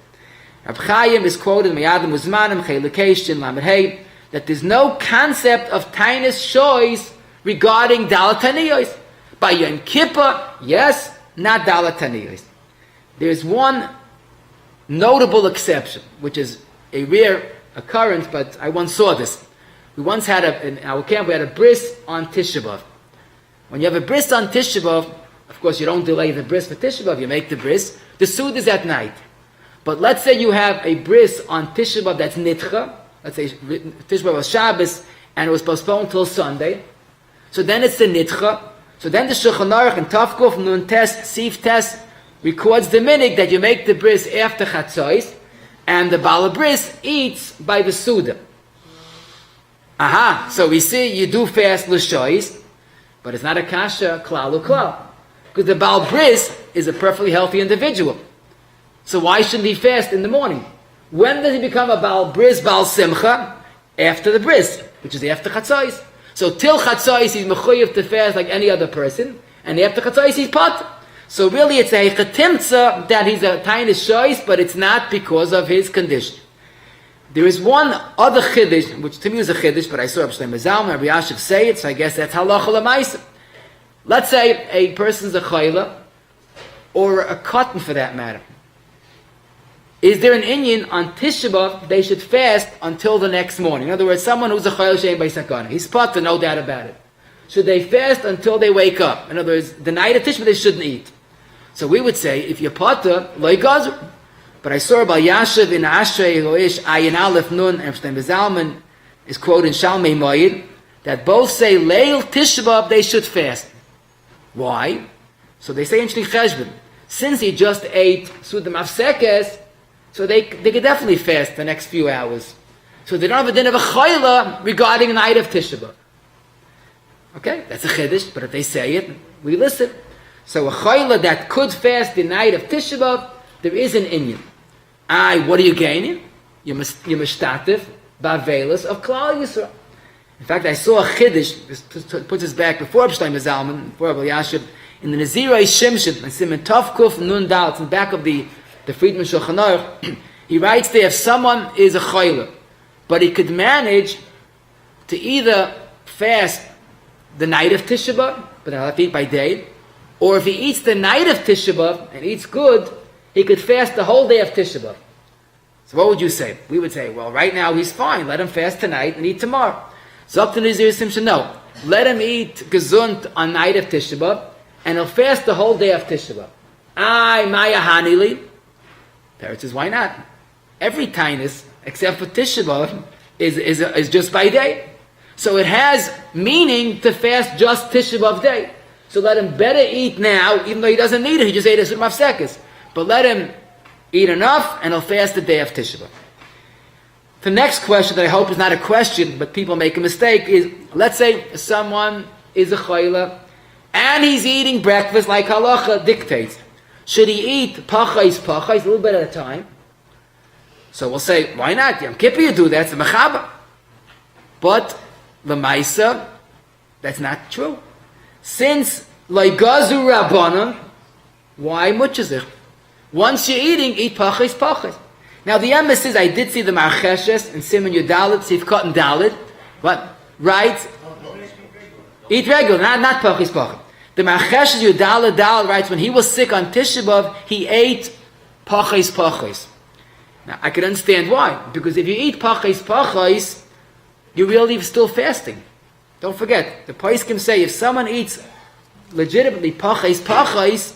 Rab Chaim is quoted in Miyadam Uzmanim Chelikesh Lamed Hey that there's no concept of tainis shoys regarding dalat taniyos. By Yom Kippur, yes, not dalat taniyos. There's one notable exception, which is a rare occurrence, but I once saw this. We once had in our camp, we had a bris on Tisha B'Av. When you have a bris on Tisha B'Av, of course you don't delay the bris for Tisha B'Av, you make the bris. The Sud is at night. But let's say you have a bris on Tisha B'Av that's nitcha. Let's say Tisha B'Av was Shabbos and it was postponed till Sunday. So then it's the nitcha. So then the Shulchan Aruch and Tafkuf Nun Test, Sif Test records the minhag that you make the bris after Chatzos and the Bala bris eats by the Suda. So we see you do fast l'shois, but it's not a kasha klal u'klal. Because the Baal bris is a perfectly healthy individual. So why shouldn't he fast in the morning? When does he become a Baal bris, Baal simcha? After the bris, which is after chatzos. So till chatzos he's mechuyev to fast like any other person, and after chatzos he's pot. So really it's a chetimtza that he's a tiny shois, but it's not because of his condition. There is one other chiddush, which to me is a chiddush, but I saw Rabbi Zalman, Rabbi Yashiv say it, so I guess that's halacha l'maisa. Let's say a person's a chayla, or a cotton for that matter. Is there an inyan on Tisha B'Av they should fast until the next morning? In other words, someone who's a chayla she'ein by sakana, he's potter, no doubt about it. Should they fast until they wake up? In other words, the night of Tisha B'Av they shouldn't eat. So we would say, if you're potter, lo ygazer. But I saw Rabbi Yashiv in Ashrei Eloish Ayin Aleph Nun and Rabbi Zalman is quoted in Shalmei Moed that both say Leil Tisha B'Av they should fast. Why? So they say in Shlich Cheshbon, since he just ate Sudam Afsekes, so they could definitely fast the next few hours. So they don't have a din of a chayla regarding the night of Tisha B'Av. Okay, that's a chiddush, but if they say it, we listen. So a chayla that could fast the night of Tisha B'Av, there is an inyan. What are you gaining? You're mishtatif ba'velas of Klal Yisrael. In fact, I saw a chiddush, this puts us back before Abshtayim Zalman, before Rabbi Yashiv, in the Nazirei Shimshon, and Siman Tovkuf Nun Dal, it's in the back of the Friedman Shulchan Aruch, he writes there, if someone is a chayla, but he could manage to either fast the night of Tisha B'Av, but he'll have to eat by day, or if he eats the night of Tisha B'Av and eats good, he could fast the whole day of Tisha B'Av. So what would you say? We would say, well, right now he's fine. Let him fast tonight and eat tomorrow. Zok the Nizir Simshon, no. Let him eat gesund on night of Tisha B'Av, and he'll fast the whole day of Tisha B'Av. Ay, Maya Hanili. Parrot says, why not? Every tinus, except for Tisha B'Av, is just by day. So it has meaning to fast just Tisha B'Av day. So let him better eat now, even though he doesn't need it. He just ate a certain mafsekes. But let him eat enough, and he'll fast the day of Tisha B'Av. The next question that I hope is not a question, but people make a mistake, is, let's say someone is a chayla, and he's eating breakfast like halacha dictates. Should he eat pachais, a little bit at a time? So we'll say, why not? Yom Kippur you do that, it's a mechaba. But the Maisa, that's not true. Since Laigazu Rabbanan, why muchazich? Once you're eating, eat pachais. Now the emes is, I did see the Marcheshes in Simon Yudalit, Sifkot and Dalit, but, right? Eat regular, not pachais. The Marcheshes Yudalit writes, when he was sick on Tisha B'Av, he ate pachais. Now I can understand why. Because if you eat pachais, you're really still fasting. Don't forget, the Paiskim say, if someone eats legitimately pachais,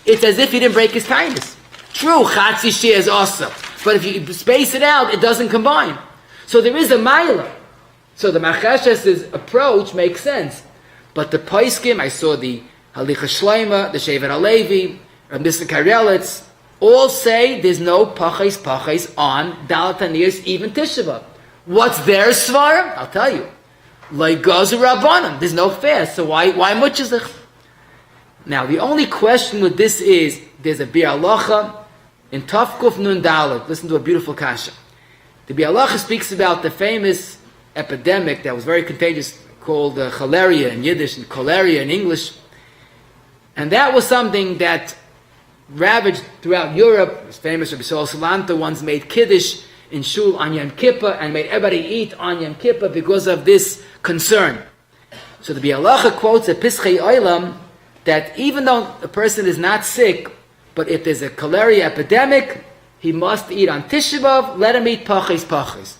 it's as if he didn't break his kindness. True, chatzi sheh is awesome. But if you space it out, it doesn't combine. So there is a maila. So the Machash's approach makes sense. But the Paiskim, I saw the Halicha Shleima, the Shevet HaLevi, Mr. Karelitz, all say there's no pachais on Dalat HaNiyos, even Tisha B'Av. What's their svarim? I'll tell you. Like Gazu Rabbanim, there's no fast. So why muchazich? Now the only question with this is, there's a Bir Halacha in Tafkuf Nun Dalet. Listen to a beautiful kasha. The Bir Halacha speaks about the famous epidemic that was very contagious called cholera in Yiddish and cholera in English. And that was something that ravaged throughout Europe. It was famous. Rabbi Saul Salanta once made Kiddush in Shul on Yom Kippur and made everybody eat on Yom Kippur because of this concern. So the Bir Halacha quotes a Pischei Olam that even though a person is not sick, but if there's a cholera epidemic, he must eat on Tisha B'Av, let him eat pachais.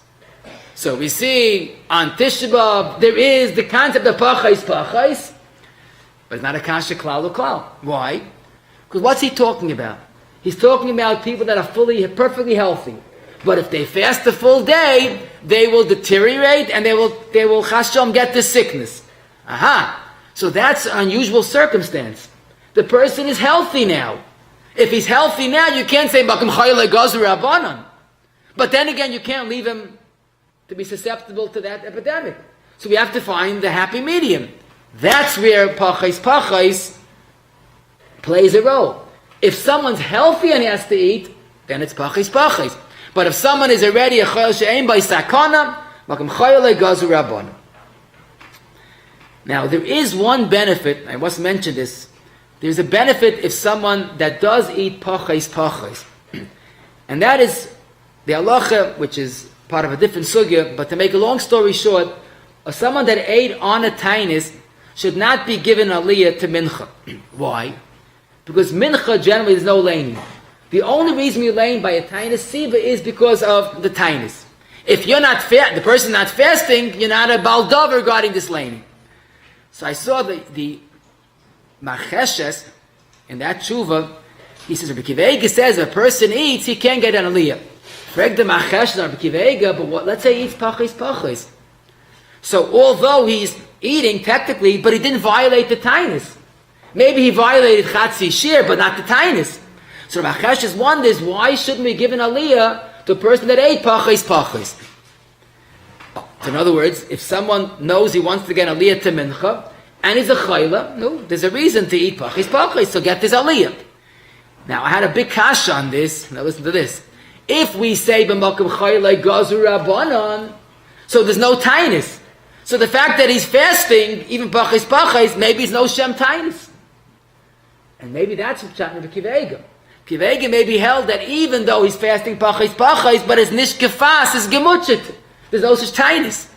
So we see on Tisha B'Av, there is the concept of pachais, but it's not a kasha klal u'klal. Why? Because what's he talking about? He's talking about people that are perfectly healthy. But if they fast the full day, they will deteriorate and they will chashom get the sickness. Aha! So that's an unusual circumstance. The person is healthy now. If he's healthy now, you can't say Makom Chayil Gazu Rabbanan. But then again, you can't leave him to be susceptible to that epidemic. So we have to find the happy medium. That's where pachais plays a role. If someone's healthy and he has to eat, then it's pachais. But if someone is already a chayil she'ein by sakana, Makom Chayil Gazu Rabbanan. Now, there is one benefit, I must mention this. There's a benefit if someone that does eat pachais. And that is the halacha, which is part of a different sugya, but to make a long story short, someone that ate on a tainis should not be given aliyah to mincha. Why? Because mincha generally there's no laning. The only reason you're laying by a tainis siva is because of the tainis. If you're not the person not fasting, you're not a baldav regarding this laning. So I saw the Macheshes in that tshuva. He says, Rabbi Kivega says if a person eats, he can't get an aliyah. Frag the Macheshes on Rabbi Kivega, but let's say he eats pachais. So although he's eating technically, but he didn't violate the tainis. Maybe he violated chatzi shir, but not the tainis. So Macheshes wonders, why shouldn't we give an aliyah to a person that ate pachais? So in other words, if someone knows he wants to get aliyah to mincha, and he's a chayla, no, there's a reason to eat pachais, so get this aliyah. Now, I had a big kasha on this. Now listen to this. If we say b'makom chayla gazu rabbanan, so there's no tainis. So the fact that he's fasting, even pachais, maybe it's no shem tainis. And maybe that's what Pshat Rabbi Kivega. Kivega may be held that even though he's fasting pachais, but his nishkefas is gemutzit. There's no such tainis.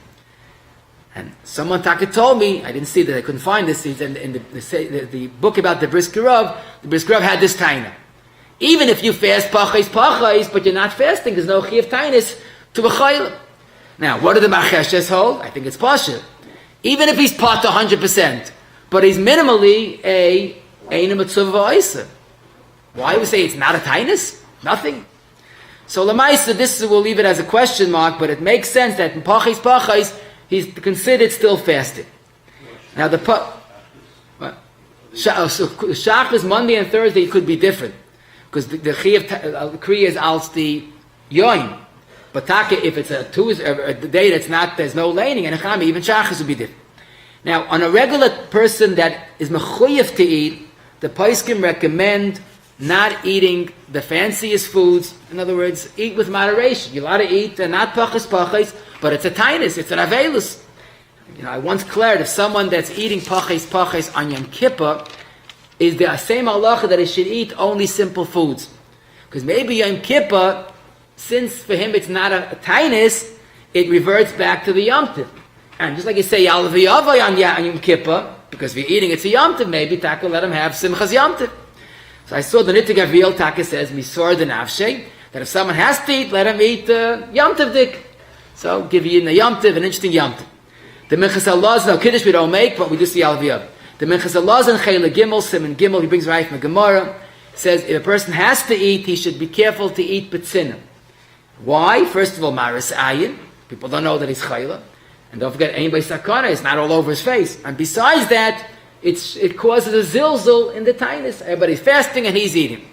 And someone told me, I didn't see that, I couldn't find this, in the book about the Bris Rav had this taina. Even if you fast pachais, but you're not fasting, there's no chiyuv tainis to b'chayla. Now, what do the Macheshes hold? I think it's pasha. Even if he's pot 100%, but he's minimally a mitzvah v'oisa. Why would we say it's not a tainis? Nothing. So Lamaisa, we'll leave it as a question mark, but it makes sense that in pachais, he's considered still fasting. Now Shachris, Monday and Thursday could be different, because the kriya is als the yoim. But taka, if it's a Tuesday, a day that's not, there's no laning, and a chami, even Shachris would be different. Now, on a regular person that is mechuyev to eat, the poskim recommend not eating the fanciest foods. In other words, eat with moderation. You're allowed to eat, not pachas, but it's a tainus, it's an avelus. I once declared if someone that's eating pachas on Yom Kippur is the same halacha that he should eat only simple foods. Because maybe Yom Kippur, since for him it's not a tainus, it reverts back to the Yom Tov. And just like you say, Yal v'yavay on Yom Kippur, because if you're eating it's a Yom Tov, maybe Taka let him have Simchas Yom Tov. So I saw the Nittig Avil, Taka says, Misor the Nafshe, that if someone has to eat, let him eat Yom Tov dik. So give you in the Yom Tov, an interesting Yom Tov. The Minchas Allah, no Kiddush we don't make, but we just see Yal v'yav. The Minchas Allah and Chayla Gimel, Simon Gimel, he brings right from the Gemara, says if a person has to eat, he should be careful to eat B'tzinah. Why? First of all, Maris Ayin. People don't know that he's Chayla. And don't forget, anybody sakana, it's not all over his face. And besides that, it causes a zilzul in the tainus. Everybody's fasting and he's eating.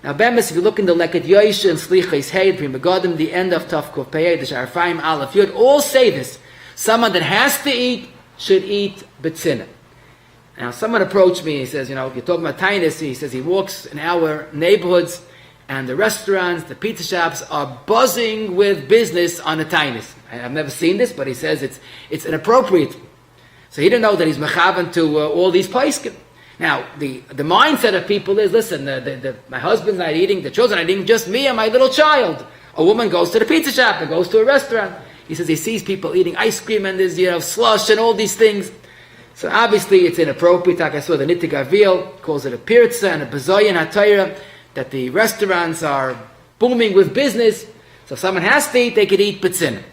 Now, Bemis, if you look in the Leket Yosha and Slichais Heid, Pri Megadim, the end of Tav Kuf Peyed, the Sharfaim Aleph Yud, all say this. Someone that has to eat should eat B'tzinah. Now, someone approached me, he says, you're talking about tainus, he says he walks in our neighborhoods and the restaurants, the pizza shops are buzzing with business on the tainus. I've never seen this, but he says it's inappropriate. So he didn't know that he's mechavan to all these paiskim. Now, the mindset of people is, listen, my husband's not eating, the children are not eating, just me and my little child. A woman goes to the pizza shop and goes to a restaurant. He says he sees people eating ice cream and there's slush and all these things. So obviously it's inappropriate. Like I saw the Nittig Avil calls it a pirza and a bazoyan hatayra, that the restaurants are booming with business. So if someone has to eat, they could eat B'tzinah.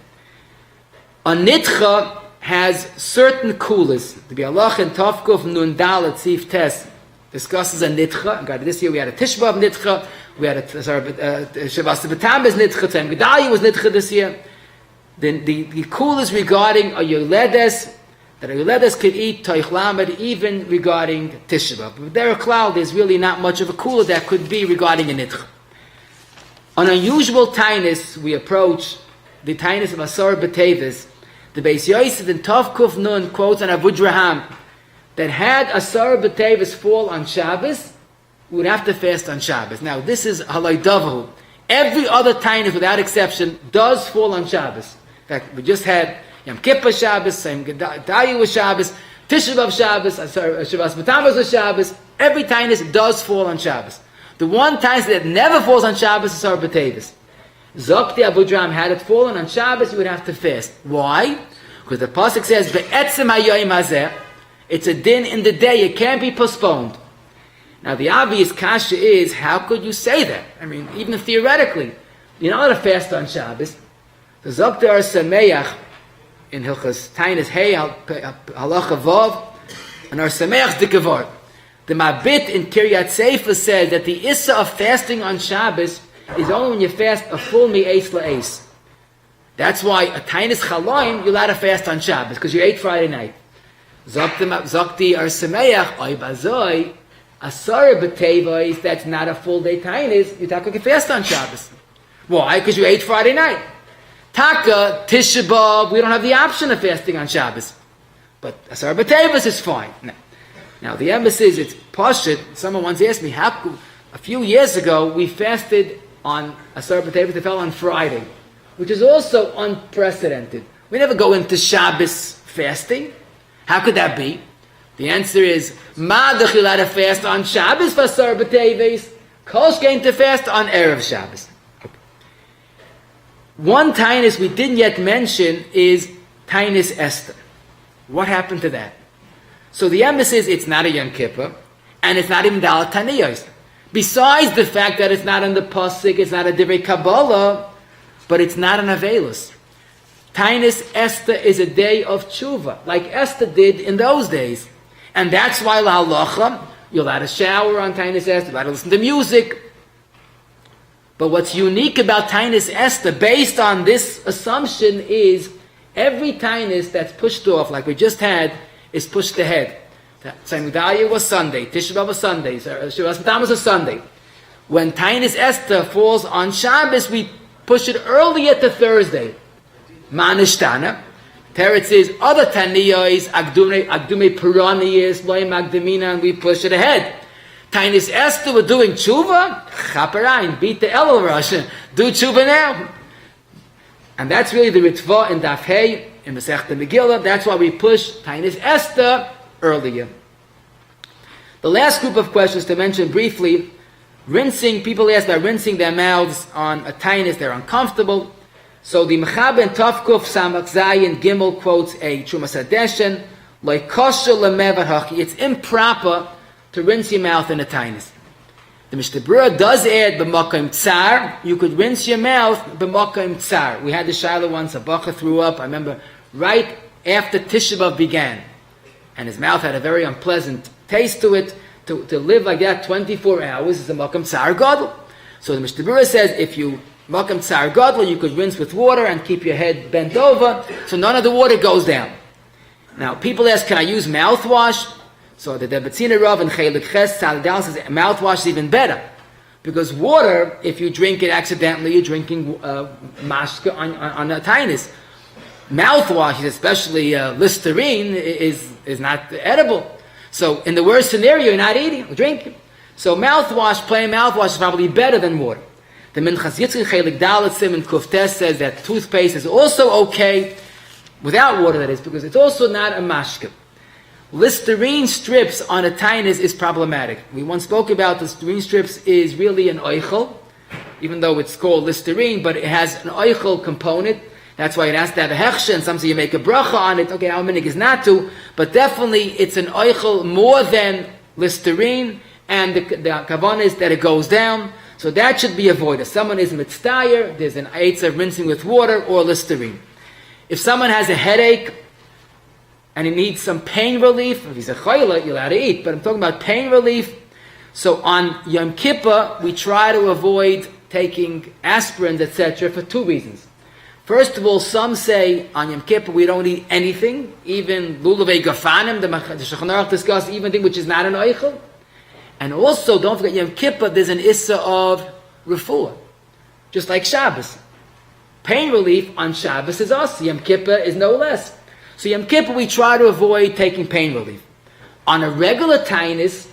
A nitcha has certain kulas. The Bialach and Tovkuf Nun Dalet Sif Tes discusses a nitcha. This year we had a Tishbav nitcha. We had a Shavas B'Tambez nitcha. Tzem Gedalia was nitcha this year. Then the kulas regarding a Yoledes, that a Yoledes could eat Toich Lamed even regarding Tishbav. But there there's really not much of a kula that could be regarding a nitcha. On unusual tainus, we approach the tainus of Asar B'Tevis. The Beis Yosef in Tov Kuf Nun quotes on Abu Draham that had Asar B'Tevis fall on Shabbos, we would have to fast on Shabbos. Now, this is halai davahu. Every other tainus, without exception, does fall on Shabbos. In fact, we just had Yom Kippur Shabbos, Same Gedalia was Shabbos, Tisha B'Av Shabbos, Shavas B'Tambuz was Shabbos. Every tainus does fall on Shabbos. The one tainus that never falls on Shabbos is Asar B'Tevis. Zokti Abu Draham, had it fallen on Shabbos, you would have to fast. Why? Because the pasuk says, "Ve'etzem hayoyim hazeh," it's a din in the day; it can't be postponed. Now, the obvious kasha is, how could you say that? I mean, even theoretically, you're not allowed to fast on Shabbos. The Zokti Ar Sameach in Hilchas Tainus Hey Halacha Vav and Ar Sameach Dikavar. The Mabit in Kiryat Sefer says that the issa of fasting on Shabbos is only when you fast a full mi'es la'es. That's why a tainus chaloim, you're allowed to fast on Shabbos, because you ate Friday night. Zokti Ar Sameach, Oy Bazoi, Asar B'Tevois, that's not a full day tainus, you can fast on Shabbos. Why? Because you ate Friday night. Taka, Tisha B'Av, we don't have the option of fasting on Shabbos. But Asar B'Tevois is fine. Now the emphasis is, it's Pashut. Someone once asked me, a few years ago, we fasted on Asar B'Tevois, it fell on Friday, which is also unprecedented. We never go into Shabbos fasting. How could that be? The answer is, Ma'adach you're allowed to fast on Shabbos for Asar B'Tevois, Kol's going to fast on Erev Shabbos. Okay. One tainus we didn't yet mention is tainus Esther. What happened to that? So the emphasis is it's not a Yom Kippur, and it's not even Dalat Taniyos. Besides the fact that it's not in the Pasuk, it's not a Divrei Kabbalah, but it's not an Avelus. Tainis Esther is a day of tshuva, like Esther did in those days. And that's why La Halacha, you're allowed to shower on Tainis Esther, you're allowed to listen to music. But what's unique about Tainis Esther, based on this assumption, is every Tainis that's pushed off, like we just had, is pushed ahead. Tzimudaya was Sunday, Tisha B'Av was Sunday, Shiras B'Tam was a Sunday. When Tainis Esther falls on Shabbos, we push it earlier to Thursday. Manishtana. Teretz is other Taniyos, Agdume Puraniyos, Loim Agdamina, and we push it ahead. Tainis Esther, we're doing tshuva, Chaparain, beat the Elul Rosh, do tshuva now. And that's really the Ritva in Daf Hey, in Masechta Megillah. That's why we push Tainis Esther earlier. The last group of questions to mention briefly, rinsing. People ask about rinsing their mouths on a Tainis, they're uncomfortable. So the Mechaber in Tavkuf Samach Zayin Gimel quotes a Trumas Hadeshen, like kosher lemevar hachi. It's improper to rinse your mouth in a Tainis. The Mishnah Berurah does add b'makam tsar. You could rinse your mouth b'makam tsar. We had the Shiloh once. A bacha threw up. I remember right after Tisha B'Av began, and his mouth had a very unpleasant taste to it. To live like that 24 hours is a makam tsar gadol. So the Mishnah Berurah says if you makam tsar gadol, you could rinse with water and keep your head bent over, so none of the water goes down. Now people ask, can I use mouthwash? So the Debatzina Rav and Chelik Ches Tzadal says mouthwash is even better, because water, if you drink it accidentally, you're drinking mashka on a Tainis. Mouthwash, especially Listerine, is not edible. So in the worst scenario, you're not eating, you're drinking. So mouthwash, plain mouthwash, is probably better than water. The Minchas Yitzchak Chelik Dalet Siman Kuftes says that toothpaste is also okay, without water that is, because it's also not a mashka. Listerine strips on a Tainis is problematic. We once spoke about the Listerine strips is really an oichel, even though it's called Listerine, but it has an oichel component. That's why it has to have a hechsha, and some say you make a bracha on it. Okay, our minig is not to, but definitely it's an oichel more than Listerine, and the kavanah is that it goes down, so that should be avoided. If someone is mitztayer, there's an eitz of rinsing with water or Listerine. If someone has a headache, and he needs some pain relief, if he's a chayla, you're allowed to eat, but I'm talking about pain relief. So on Yom Kippur, we try to avoid taking aspirins, etc., for two reasons. First of all, some say on Yom Kippur we don't eat anything, even lulavei gafanim, the Shulchan Aruch discussed, even thing which is not an oichel. And also, don't forget, Yom Kippur, there's an issa of refuah, just like Shabbos. Pain relief on Shabbos is us, Yom Kippur is no less. So Yom Kippur, we try to avoid taking pain relief. On a regular Tainis,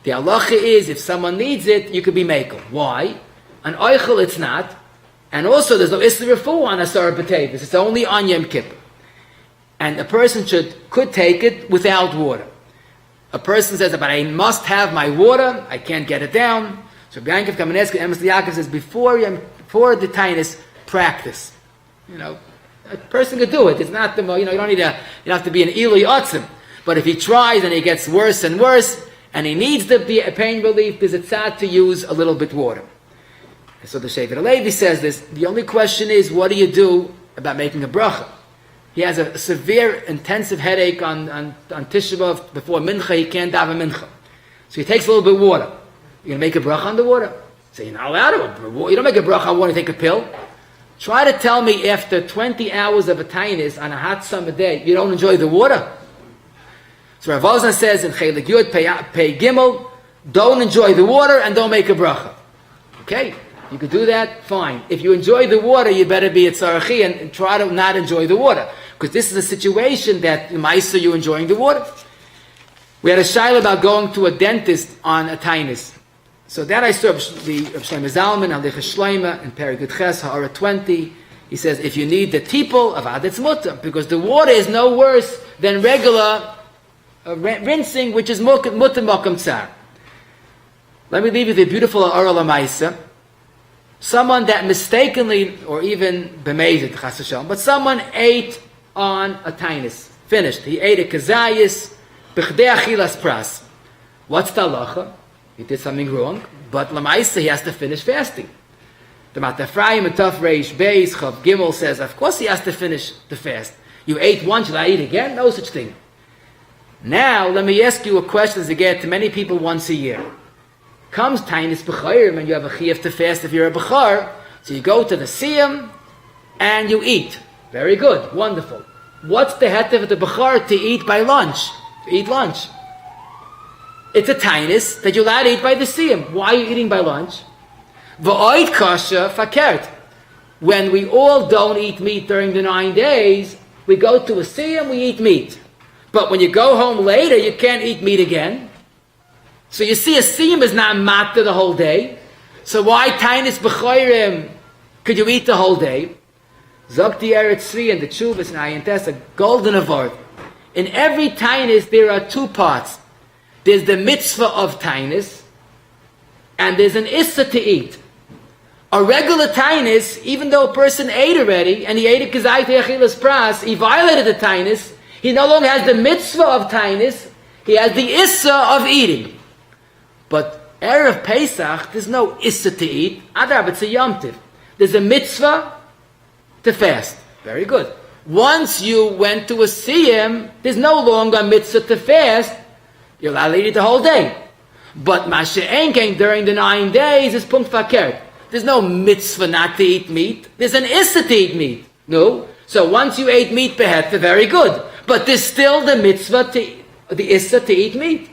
the halacha is, if someone needs it, you could be mekel. Why? On oichel, it's not. And also, there's no issa refuah on Asar B'Tevis. It's only on Yom Kippur. And a person could take it without water. A person says, but I must have my water, I can't get it down. So Rabbi Yakov Zev says, before the Tainis, practice. A person could do it. It's not you don't have to be an Eli Otzim. But if he tries and he gets worse and worse, and he needs the pain relief, there's a tzad to use a little bit water. So the Shevet HaLevi says this. The only question is, what do you do about making a bracha? He has a severe, intensive headache on Tisha B'Av before Mincha. He can't daven Mincha. So he takes a little bit of water. You're going to make a bracha on the water? So you're not allowed to. You don't make a bracha on water, you take a pill. Try to tell me after 20 hours of a Tainis on a hot summer day, you don't enjoy the water. So Rav Ozna says in Chelik Yud Pei Gimel, don't enjoy the water and don't make a bracha. Okay, you could do that, fine. If you enjoy the water, you better be at Tzarachi and try to not enjoy the water. Because this is a situation that Maisa, you're enjoying the water. We had a shaila about going to a dentist on a Tainis. So that I saw the Shlomo Zalman, Halicha Shloima, and Perigud Ches, Ha'ara 20. He says, if you need the tipul, avad it's mutter, because the water is no worse than regular rinsing, which is mutter makam tsar. Let me leave you the beautiful Ha'ara Lamaisa. Someone that mistakenly, or even b'mezid, chas v'shalom, but someone ate on a Tainis, finished. He ate a kazayis, b'chdei achilas pras. What's the halacha? He did something wrong, but lamaisa he has to finish fasting. The Matafrayim and Taf Reish Beis Chav Gimel says, of course he has to finish the fast. You ate once, shall I eat again? No such thing. Now, let me ask you a question as I get to many people once a year. Comes Tainis B'chayim and you have a chiyuv to fast if you're a B'char, so you go to the Siyam and you eat. Very good, wonderful. What's the heter of the B'char to eat by lunch? To eat lunch. It's a Tainis that you're allowed to eat by the Siyam. Why are you eating by lunch? V'oid kasha fakert. When we all don't eat meat during the 9 days, we go to a siyam, we eat meat. But when you go home later, you can't eat meat again. So you see, a siyam is not matter the whole day. So why tainis b'choyrim could you eat the whole day? Zogti Eretz Tzvi and the Chuvas and Ayin Tes, a golden avard. In every tainis, there are two parts. There's the mitzvah of tainis, and there's an issa to eat. A regular tainis, even though a person ate already, and he ate a kazayit achilas pras, he violated the tainis, he no longer has the mitzvah of tainis, he has the issa of eating. But Erev Pesach, there's no issa to eat, adab, it's a yom tiv. There's a mitzvah to fast. Very good. Once you went to a siyam, there's no longer a mitzvah to fast, you're allowed to eat it the whole day. But Masha'en came during the 9 days is punkt fakert. There's no mitzvah not to eat meat. There's an issa to eat meat. No? So once you ate meat beheta, very good. But there's still the mitzvah, the issa to eat meat.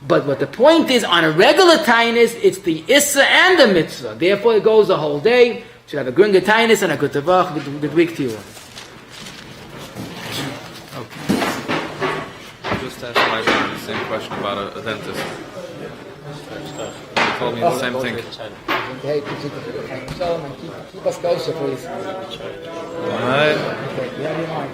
But what the point is, on a regular tainis, it's the issa and the mitzvah. Therefore it goes the whole day. You should have a good tainis and a good tavach, good week to you. Just asked my dad the same question about a dentist. He told me the same thing. Hey, could you show him and keep us kosher, please? Alright. Okay, you have your mind.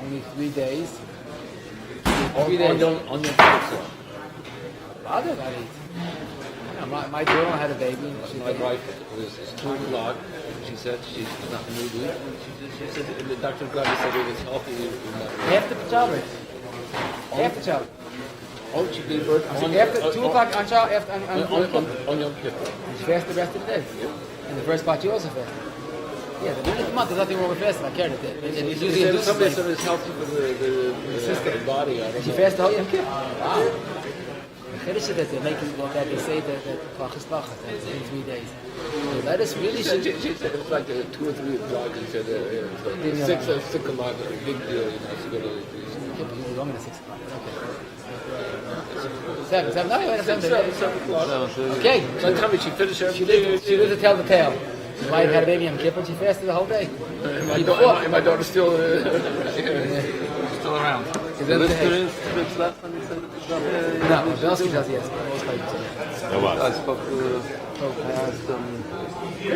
Only 3 days. 3 days. On your Other than it. My girl had a baby. My wife was 2 o'clock. She said she's not moving. She said the doctor said it was healthy. Half the pajamas. Half the child. Oh, she gave birth After 2 o'clock on child after on Yom Kippur. she fasted the rest of the day. And the first part you also fasted. Yeah, the beginning of the month, there's nothing wrong with fasting. I cared it. And it usually induces Somebody said it's healthy for the body. She fasted the whole Yom Kippur. Wow. The Chiddush that they're making, that they say that Pachas Pachas, that's in 3 days. So that is really should. She said it was like 2 or 3 o'clock. She said 6 o'clock, a big deal. To go to Kippur usually longer than 6 o'clock. Okay. 7. No, you went 7. 7 o'clock. Okay. So tell me, she finished her. She lived to tell the tale. She might have had a baby on Kippur, she fasted the whole day. And my daughter's still Still around. Is that the head? left when you said No, Belsky does, yes. I spoke to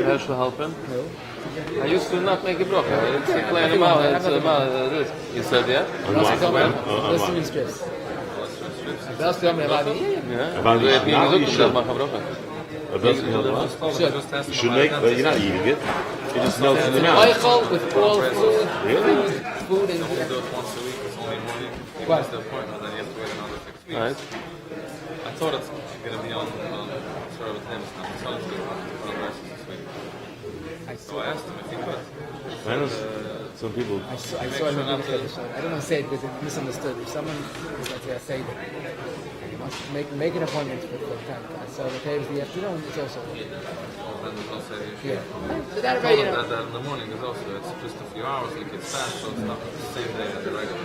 Herschel helping. I used to not make a broke. It's a plain amount. You said, yeah? Belsky told me, listen in strips. Belsky told me about me. You should make, but you're not eating it. You just melt it in the mouth. Eichel with all food. Really? Food and Do it once a week, it's only morning. You What? miss the appointment, then you have to wait another 6 weeks. Right. I thought it's going to be on sort of with him, it's not the son's going to put on verses this week. So I asked him if he could. I know some people. I saw it in the Chiddush. I don't want to say it because it's misunderstood. If someone is like to say that make an appointment for the time. So the day is the afternoon. It's also. Then there's also the issue. Yeah. So that way, you know. That in the morning is also, it's just a few hours, like it's fast, so it's not the same day as the regular.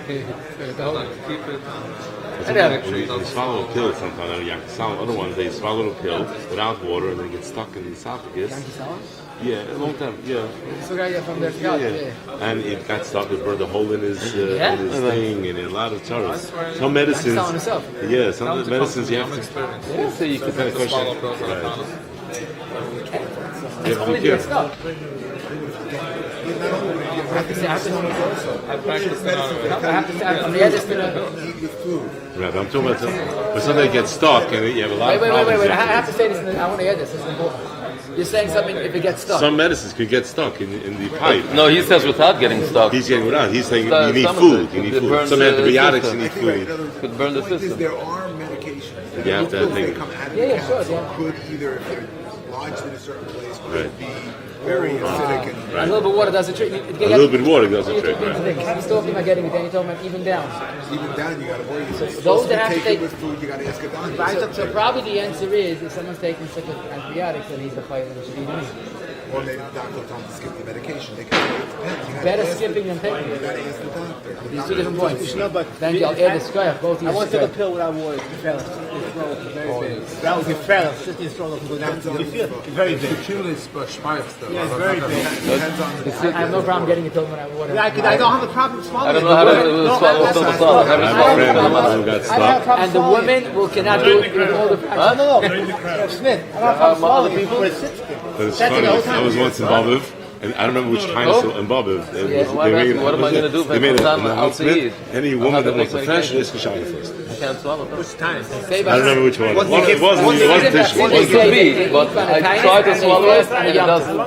Like keep it I know. make sure you They don't swallow a pill sometimes. Some other ones, they swallow a pill without water and they get stuck in the esophagus. Yeah, a long time. Yeah. So guy from their field. Yeah. And it got stuck. It burned a hole in his Yeah? thing, and a lot of terrors. Some medicines. Selling himself. Yeah, some of the medicines you have to. experience. Yeah. So you can Swallow pills on a Right. promise. You have to Only be the careful. stuff. I have to say, I practiced it out of it. have to say, I'm the other thing. Right, I'm talking about when somebody gets stuck and you have a lot of Wait. problems. I have to say this. I want to add this. This is important. You're saying something if it gets stuck. Some medicines could get stuck in the pipe. No, he says without getting stuck. He's getting without. He's saying Some you need of food. it You need could food. burn Some the antibiotics. You system. need food. Could burn the point is system. there are medications that You have to if they think. come out of Yeah, the yeah, sure, capsule yeah. could either, if they're lodged in a certain place, could Right. be very acidic and A little bit of water does the trick. A little bit of water does the trick. He's talking about getting it down. You're talking about even down. even down you got to worry. If you're those supposed that to have to take take- it with food, you got to ask a doctor. So probably the answer is if someone's taking such antibiotics, then he's a fighter and should eat meat. Or maybe the doctor will tell them to skip the medication. They can say it depends. You gotta Better ask skipping than taking You it. got to ask the doctor. These two different points. No, but Thank you. I'll add this guy. Both of I you. want to take a pill without water. It's fellas. It's throat is very big. That would be fellas. Just your throat can go down. You feel it? It's very big. Yeah, it's very big. I have no problem getting it filled without water. Yeah, I don't have a problem swallowing. I don't know how to swallow double solid. I have a friend who got stuck. And the woman will cannot do it with all the practice. No. Smith, I don't have a problem swallowing it, but it sits there. But it's That's funny. the whole time. I was once in Bobiv, and I don't remember which time it's in Bobiv. What am I going to do if They I made put an on my announcement. outside? Any I'll woman have to that wants make to finish medication. is Kashana first. I can't swallow. Which time? I don't remember which one. It wasn't It could be, but I tried to swallow it and it doesn't.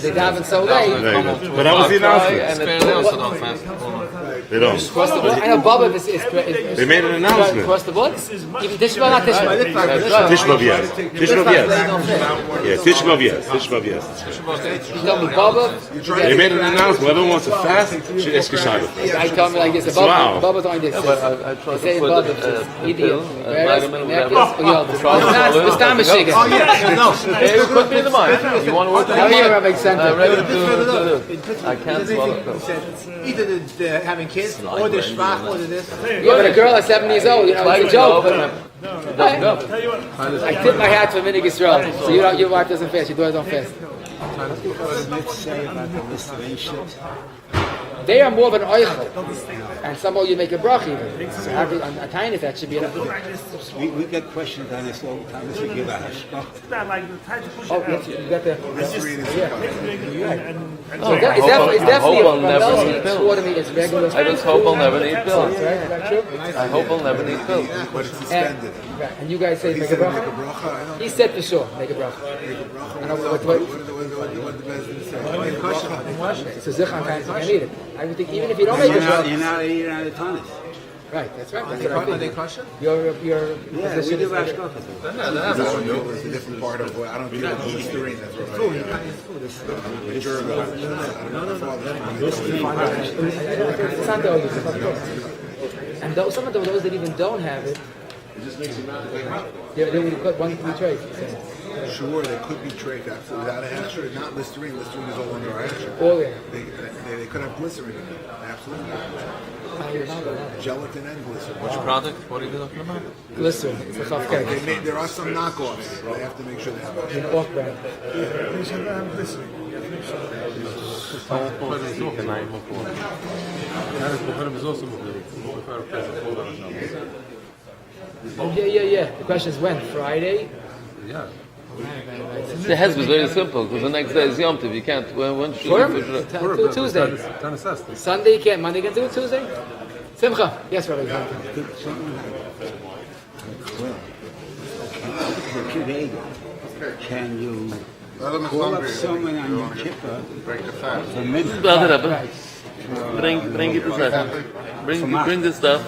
They daven so late. Right. But that was the announcement. And Spare it, nails so don't fast. They don't. Across the board. I know Bob is They made an announcement. across the board. Even Tishba, not Tishba. Tishbav yes. Tishbav yes. Yeah, Tishbav yes. Tishbav yes. You told me Bob. They made an announcement. Whoever wants to fast should ask Kashana first. I told me like this. Wow. Bob doing this. but I tried Say to put Bob. a pill, a vitamin, whatever. This time is shaking. Oh, yeah. No. Hey, put me in the mind. You want to work How are you, Rabbi I'm Center? ready to I can't swallow pills. Either the having kids, or the schwach, or the this. Yeah, but a girl at 7 years old, you know, it's a joke. But Doesn't go. I tip my hat to Minig Yisrael. So your wife doesn't fast, your daughter don't fast. They are more of an oichel. And somehow you make a brach even. So a tiny that should be enough. We get questions on this all the time. This we give a hashkach. Oh, yes, you got the... Oh, It's I definitely hope I'll never those need pills. water meat is regular. I just hope I'll never need pills. Right? Is that true? I hope I'll never need pills. But it's And, suspended. and you guys say He make a said make a bracha? bracha. I don't He said for sure, make a bracha. make a bracha. I know what What the Bezdin say? Make a bracha. It's a zichan kind of thing. I need it. I would think even if you don't make a bracha. You're not a tennis. Right, that's right. That's what I think. Your Yeah, we position do is... hashkach. This one is a different part of what I don't feel like Eastern. That's what I German. I don't know. It's not those. It's not those. And those, some of those that even don't have it, they would put 1 3 trays. Sure, they could be trached absolutely without a hasher. Not Listerine. Listerine is all under our hasher. All in. They could have glycerin in it. Absolutely. Gelatin and glycerin. Which product? What are you talking about? Listen, it's a soft cake. There are some knockoffs. They have to make sure they have it. An off brand. Yeah. The question is when? Friday? The hezb is very simple because the next day is Yom Tov. You can't. When should you? Tuesday. Sunday you can't. Monday you can do it. Tuesday? Simcha. Yes, Rabbi. Can you call up someone on your kippah for minutes? Bring it to stuff. Bring the stuff.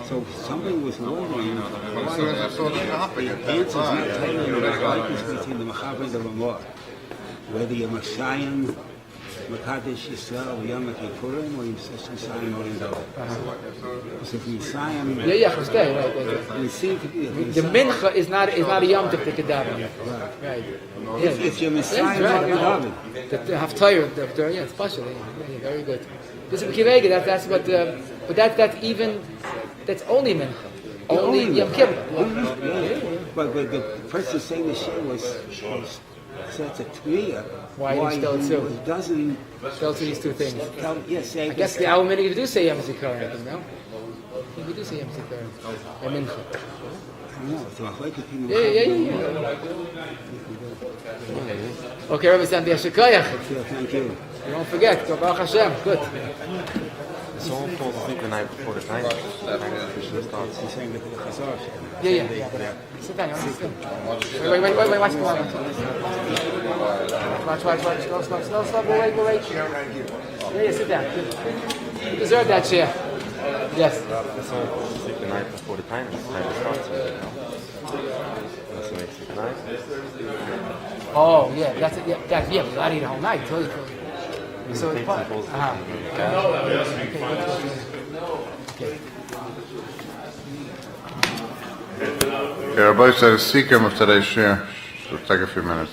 So somebody was wondering, the answer's not telling you the difference between the Mechaber and the Lamar. Whether you're Messiah Makadesh Yisrael Yom Kippurim, or you say Yisayim or Indor? Because if Yisayim, Yeah, okay, right. we seem to be. The mincha is not a yom tov to kedaven. Right. Yeah. If you're Yeah, Messiah, right. The haftarah, yeah, it's partial. Yeah, very good. This is kivega. That's what. But that's only mincha. Only Yom Kippur. But the person saying the share was such a clear. Why he still two? He doesn't Still to these two things. Yes, I guess the hour minute you do say Yom Zikaron, I think, no? We do say Yom Zikaron. Or mincha. No, so I like it. Yeah. Okay, Rabbi Sandy Ashikayach. Thank you. You won't forget. Baruch Hashem. Good. Someone falls asleep the night before the time. Christian starts. He's saying that the Chazar. Yeah. Sit down. Wait. Watch. Watch. Slow. Wait. Yeah, sit down. You deserve that chair. Yes. Someone falls asleep the night before the time starts. That's what makes it nice. Oh, yeah. That's it. Yeah. We're allowed to eat the whole night. Totally. So it's part. Okay. Yeah, Rabbi said a seeker of today's share. So take a few minutes.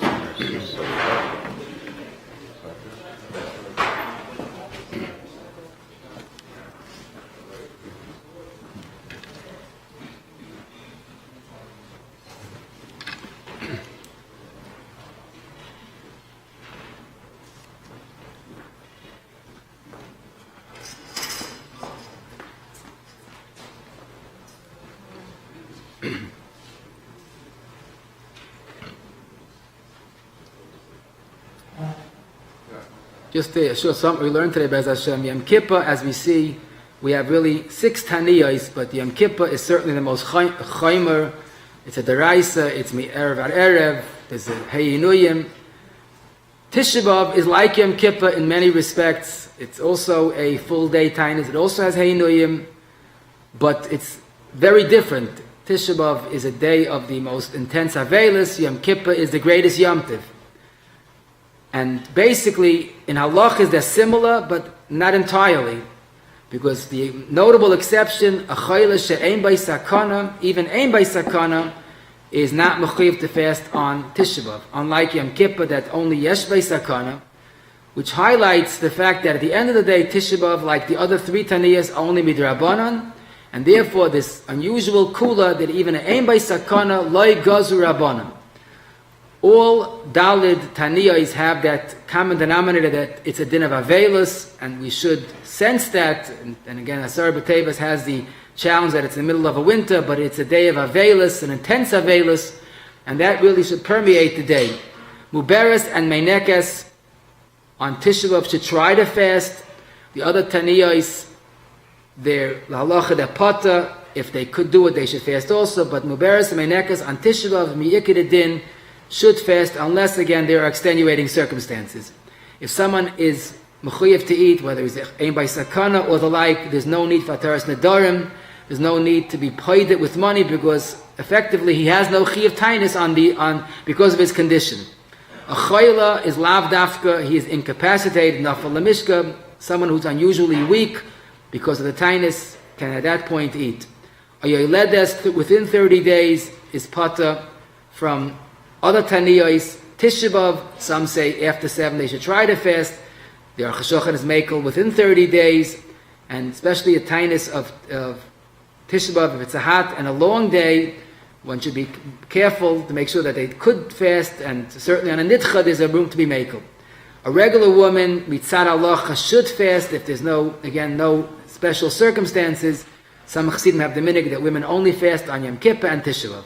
Just to show something we learned today, Be'ez Hashem, Yom Kippur, as we see, we have really 6 Taniyos, but Yom Kippur is certainly the most chaymer. It's a deraisa, it's Erev ad Erev, there's a Heyinuyim. Tisha B'Av is like Yom Kippur in many respects. It's also a full day Tainus. It also has Heyinuyim, but it's very different. Tisha B'Av is a day of the most intense Avelis. Yom Kippur is the greatest Yom Tiv. And basically, in halachas they're similar, but not entirely. Because the notable exception, a chayla she'ein by sakana, even ein by sakana, is not mechuyev to fast on Tisha B'Av. Unlike Yom Kippur, that only yesh by sakana, which highlights the fact that at the end of the day, Tisha B'Av, like the other 3 Taniyas, only midrabanan, and therefore this unusual kula that even an ein by sakana loy gazu rabbanan. All Dalid Taniyos have that common denominator that it's a din of Avelis, and we should sense that. And again, Asar B'Tevas has the challenge that it's in the middle of a winter, but it's a day of Avelis, an intense Avelis, and that really should permeate the day. Muberes and Meinekes on Tisha B'Av should try to fast. The other Taniyos, their halacha, their pata, if they could do it, they should fast also. But Muberes and Meinekes on Tisha B'Av, Mi'ikid Din, should fast unless, again, there are extenuating circumstances. If someone is mechuyev to eat, whether it's ein by sakana or the like, there's no need for ataras nedarim, there's no need to be paid with money because effectively he has no chiyuv tainus because of his condition. A chayla is lav dafka, he is incapacitated, nafal lemishka, someone who's unusually weak because of the tainus can at that point eat. A yoledes within 30 days is pata from other Taniyos. Tisha B'Av, some say after 7 they should try to fast. There are Chashochan is Mekel within 30 days, and especially a tainus of Tisha B'Av, if it's a hot and a long day, one should be careful to make sure that they could fast, and certainly on a Nitcha there's a room to be Mekel. A regular woman, Mitzad Allah, should fast if there's no special circumstances. Some Chassidim have the minhag that women only fast on Yom Kippur and Tisha B'Av.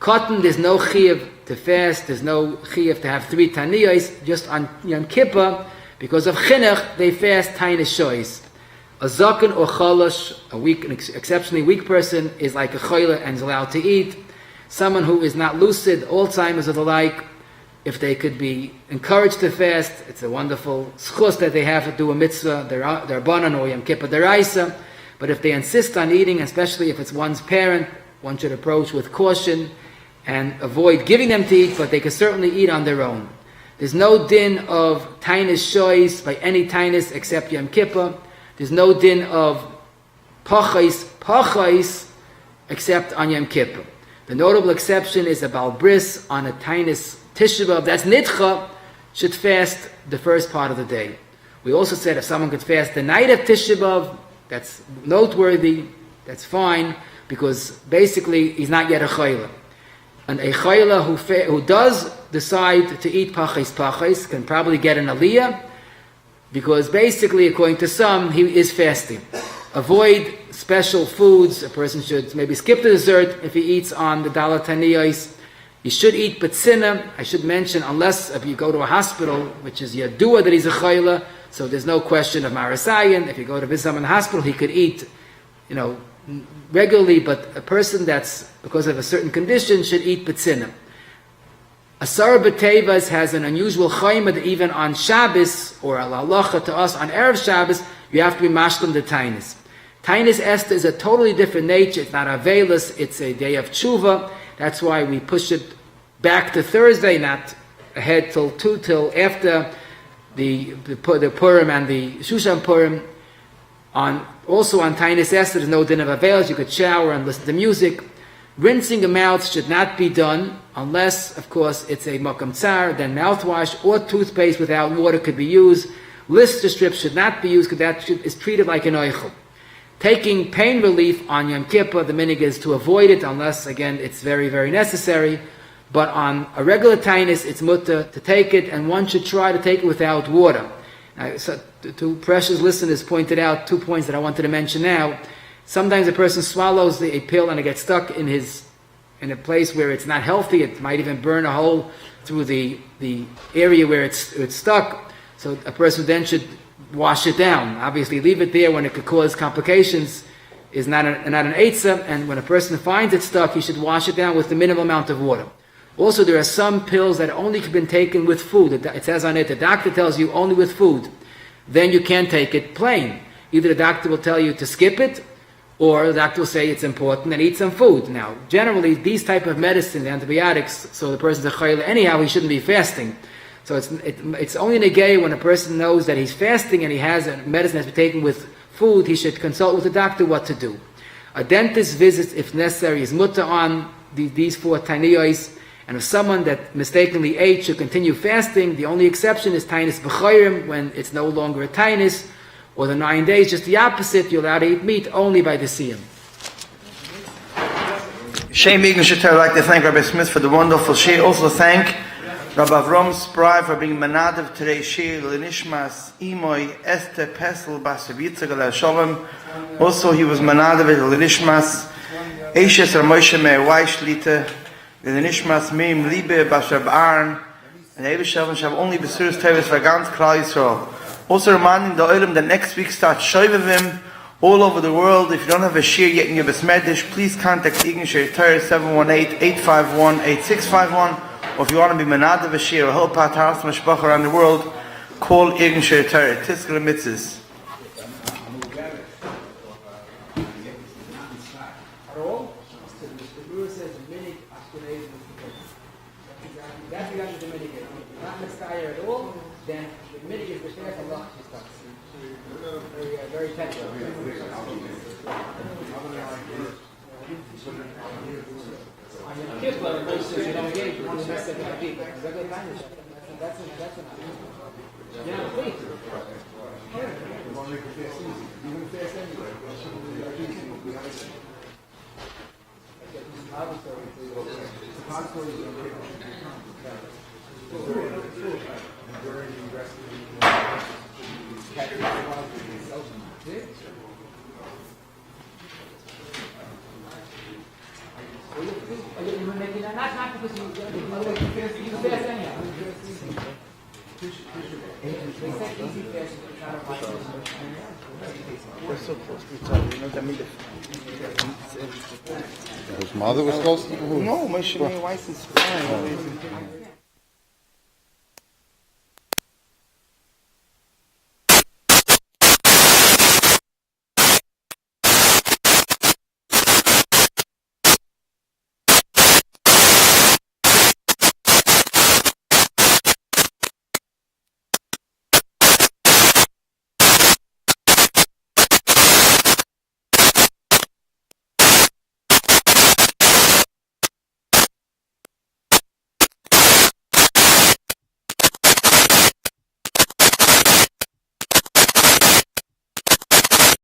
Cotton, there's no chiyuv to fast, there's no chiyuv to have 3 Taniyos, just on Yom Kippur, because of chinuch, they fast tainus shoyis. A zaken or chalash, an exceptionally weak person, is like a chayla and is allowed to eat. Someone who is not lucid, Alzheimer's or the like, if they could be encouraged to fast, it's a wonderful schus that they have to do a mitzvah, their banan or Yom Kippur deraisa. But if they insist on eating, especially if it's one's parent, one should approach with caution and avoid giving them to eat, but they can certainly eat on their own. There's no din of tainis shois by any tainis except Yom Kippur. There's no din of pachais except on Yom Kippur. The notable exception is a Baal Bris on a tainis Tisha B'Av. That's nitcha, should fast the first part of the day. We also said if someone could fast the night of Tisha B'Av, that's noteworthy, that's fine, because basically he's not yet a chayla. And a chayla who does decide to eat pachais can probably get an aliyah, because basically, according to some, he is fasting. Avoid special foods. A person should maybe skip the dessert if he eats on the Dalat Taniyos. He should eat betzina. I should mention, unless if you go to a hospital, which is yadua that he's a chayla, so there's no question of marasayan. If you go to visit someone in the hospital, he could eat, regularly, but a person that's, because of a certain condition, should eat betzina. Asar B'Tevas has an unusual chayma that even on Shabbos, or al-halacha to us on Erev Shabbos, you have to be mashlim the tainis. Tainis Esther is a totally different nature. It's not avelis, it's a day of tshuva. That's why we push it back to Thursday, not ahead till after the Purim and the Shushan Purim. Also on Tainis Esther, there's no din of avelis. You could shower and listen to music. Rinsing the mouth should not be done unless, of course, it's a makam tsar. Then mouthwash or toothpaste without water could be used. Lister strips should not be used because that is treated like an oichel. Taking pain relief on Yom Kippur, the minig is to avoid it unless, again, it's very, very necessary. But on a regular tainis, it's mutter to take it, and one should try to take it without water. Now, so the two precious listeners pointed out 2 points that I wanted to mention now. Sometimes a person swallows a pill and it gets stuck in a place where it's not healthy. It might even burn a hole through the area where it's stuck. So a person then should wash it down. Obviously, leave it there when it could cause complications is not an eitzah. And when a person finds it stuck, he should wash it down with the minimal amount of water. Also, there are some pills that only can be taken with food. It says on it, the doctor tells you only with food. Then you can't take it plain. Either the doctor will tell you to skip it, or the doctor will say it's important and eat some food. Now, generally, these type of medicines, antibiotics, so the person's a chayla, anyhow, he shouldn't be fasting. So it's only negay when a person knows that he's fasting and he has a medicine that's been taken with food, he should consult with the doctor what to do. A dentist visit, if necessary, is mutter on these 4 taniyos, and if someone that mistakenly ate should continue fasting, the only exception is tainis b'chayrim, when it's no longer a tainis, or the 9 days, just the opposite, you're allowed to eat meat only by the siyum. Shem Egan Shatter, I'd like to thank Rabbi Smith for the wonderful shir. Also thank Rabbi Avram Spry for being manadav today's shir, L'nishmas Imoy Esther Pesel Basar Yitzchak Alei Shalom. Also he was manadav L'nishmas Eishes Ramoshe Meir Weishlite, L'nishmas Miriam Liebe Basar Ba'arn, and Eber Shalom shall only Besuris Tevis for ganz Klal Yisrael. Also reminding the Olam that next week starts Shoivavim all over the world. If you don't have a shir yet in your Besmedish, please contact Egan Shir Torah 718-851-8651. Or if you want to be Manadav a shir or help out Haras Mashpach around the world, call Egan Shir Torah. Tiskar Mitzvahs. Very technical. On your Kippur, most says you don't get it, you want to mess up your people. That's yeah, please. Not because you fast anyhow. They said easy fast, not a We're so close to each other, you know what I mean? His mother was close to No, my wife is fine.